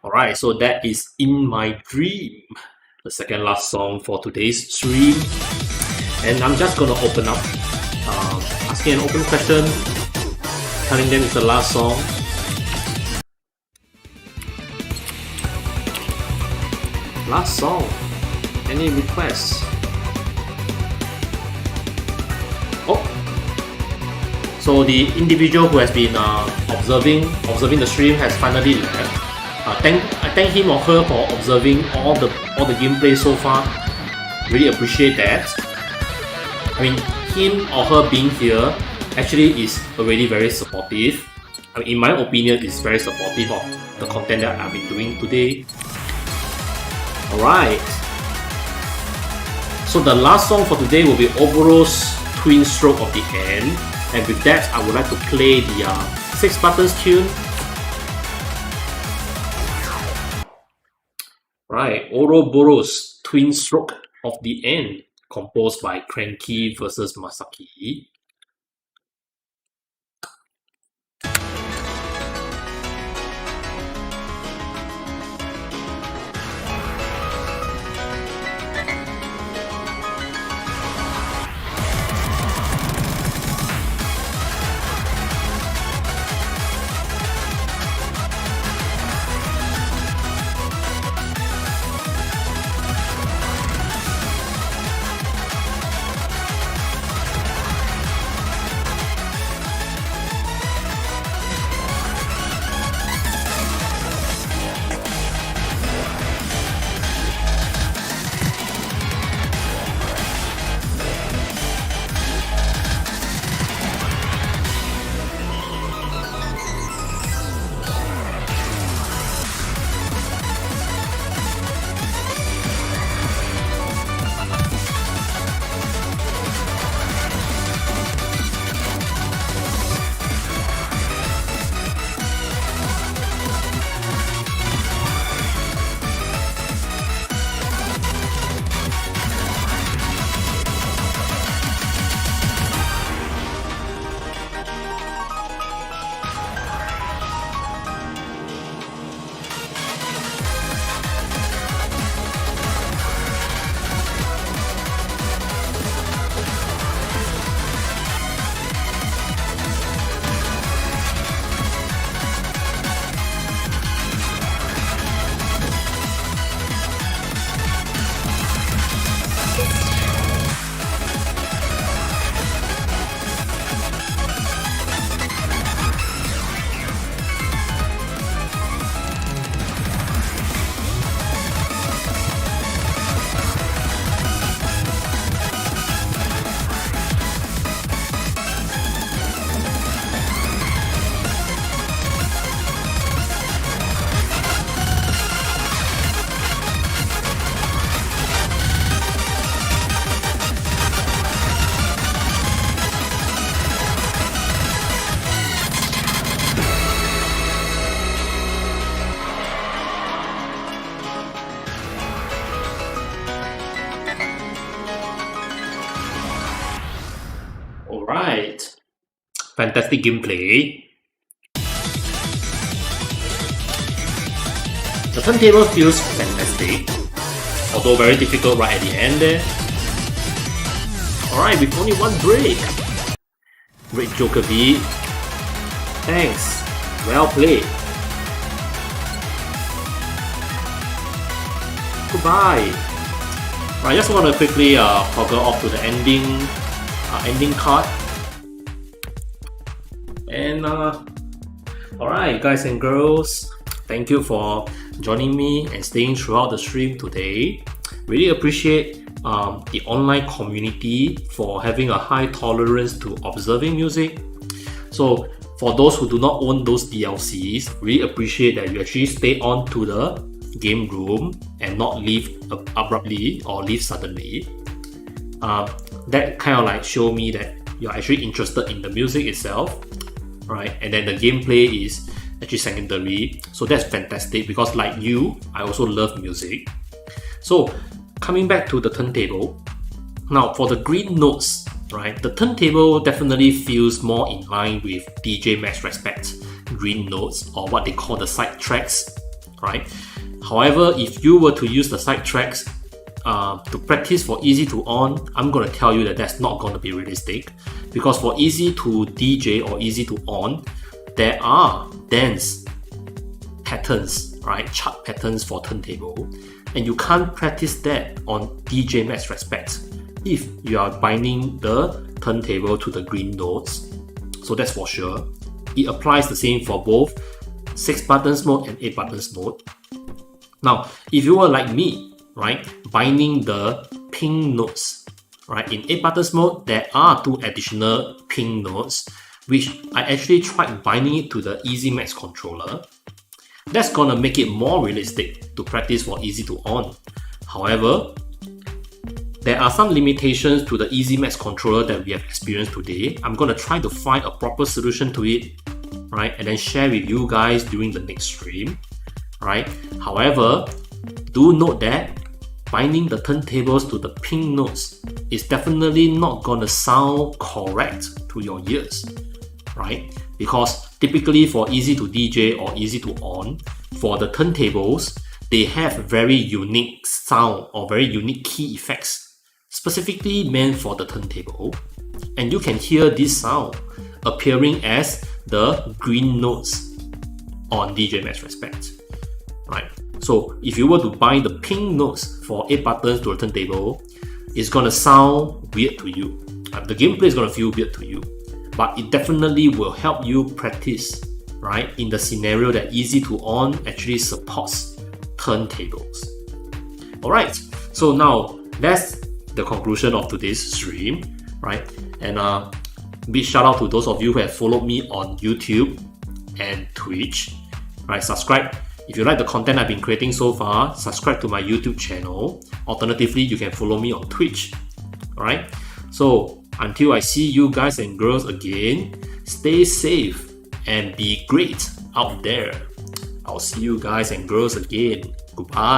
Alright, so that is In My Dream, the second last song for today's stream. And I'm just gonna open up asking an open question, telling them it's the last song. Last song. Any requests? Oh, so the individual who has been observing the stream has finally left. I thank him or her for observing all the gameplay so far. Really appreciate that. I mean, him or her being here actually is already very supportive. I mean, in my opinion, it's very supportive of the content that I've been doing today. Alright. So the last song for today will be Overall's Twin Stroke of the End. And with that, I would like to play the 6 Buttons tune. Right, Ouroboros Twin Stroke of the End, composed by Cranky vs Masaki. Alright, fantastic gameplay. The turntable feels fantastic, although very difficult right at the end there. Alright, with only one break. Great Joker beat. Thanks, well played. Goodbye. I just want to quickly toggle off to the ending card. And alright, guys and girls, thank you for joining me and staying throughout the stream today. Really appreciate the online community for having a high tolerance to observing music. So for those who do not own those DLCs, really appreciate that you actually stay on to the game room and not leave abruptly or leave suddenly. That kind of like show me that you're actually interested in the music itself, right? And then the gameplay is actually secondary. So that's fantastic because like you, I also love music. So coming back to the turntable, now for the green notes, right? The turntable definitely feels more in line with DJMax Respect green notes, or what they call the side tracks, right? However, if you were to use the side tracks to practice for EZ2On, I'm going to tell you that that's not going to be realistic, because for EZ2DJ or EZ2On, there are dance patterns, right? Chart patterns for turntable, and you can't practice that on DJMax Respect if you are binding the turntable to the green notes. So that's for sure. It applies the same for both 6 buttons mode and 8 buttons mode. Now, if you were like me, right, binding the pink notes, right, in 8 buttons mode, there are 2 additional pink notes, which I actually tried binding it to the DJMax controller. That's gonna make it more realistic to practice for EZ2On. However, there are some limitations to the DJMax controller that we have experienced today. I'm gonna try to find a proper solution to it, right, and then share with you guys during the next stream, right? However, do note that binding the turntables to the pink notes is definitely not gonna sound correct to your ears, right? Because typically for EZ2DJ or EZ2On, for the turntables, they have very unique sound or very unique key effects specifically meant for the turntable, and you can hear this sound appearing as the green notes on DJMax Respect, right? So if you were to bind the pink notes for 8 buttons to a turntable, it's gonna sound weird to you. The gameplay is gonna feel weird to you, but it definitely will help you practice, right, in the scenario that EZ2On actually supports turntables. Alright, so now that's the conclusion of today's stream, right? And big shout out to those of you who have followed me on YouTube and Twitch, right? Subscribe. If you like the content I've been creating so far, subscribe to my YouTube channel. Alternatively, you can follow me on Twitch. Alright? So until I see you guys and girls again, stay safe and be great out there. I'll see you guys and girls again. Goodbye.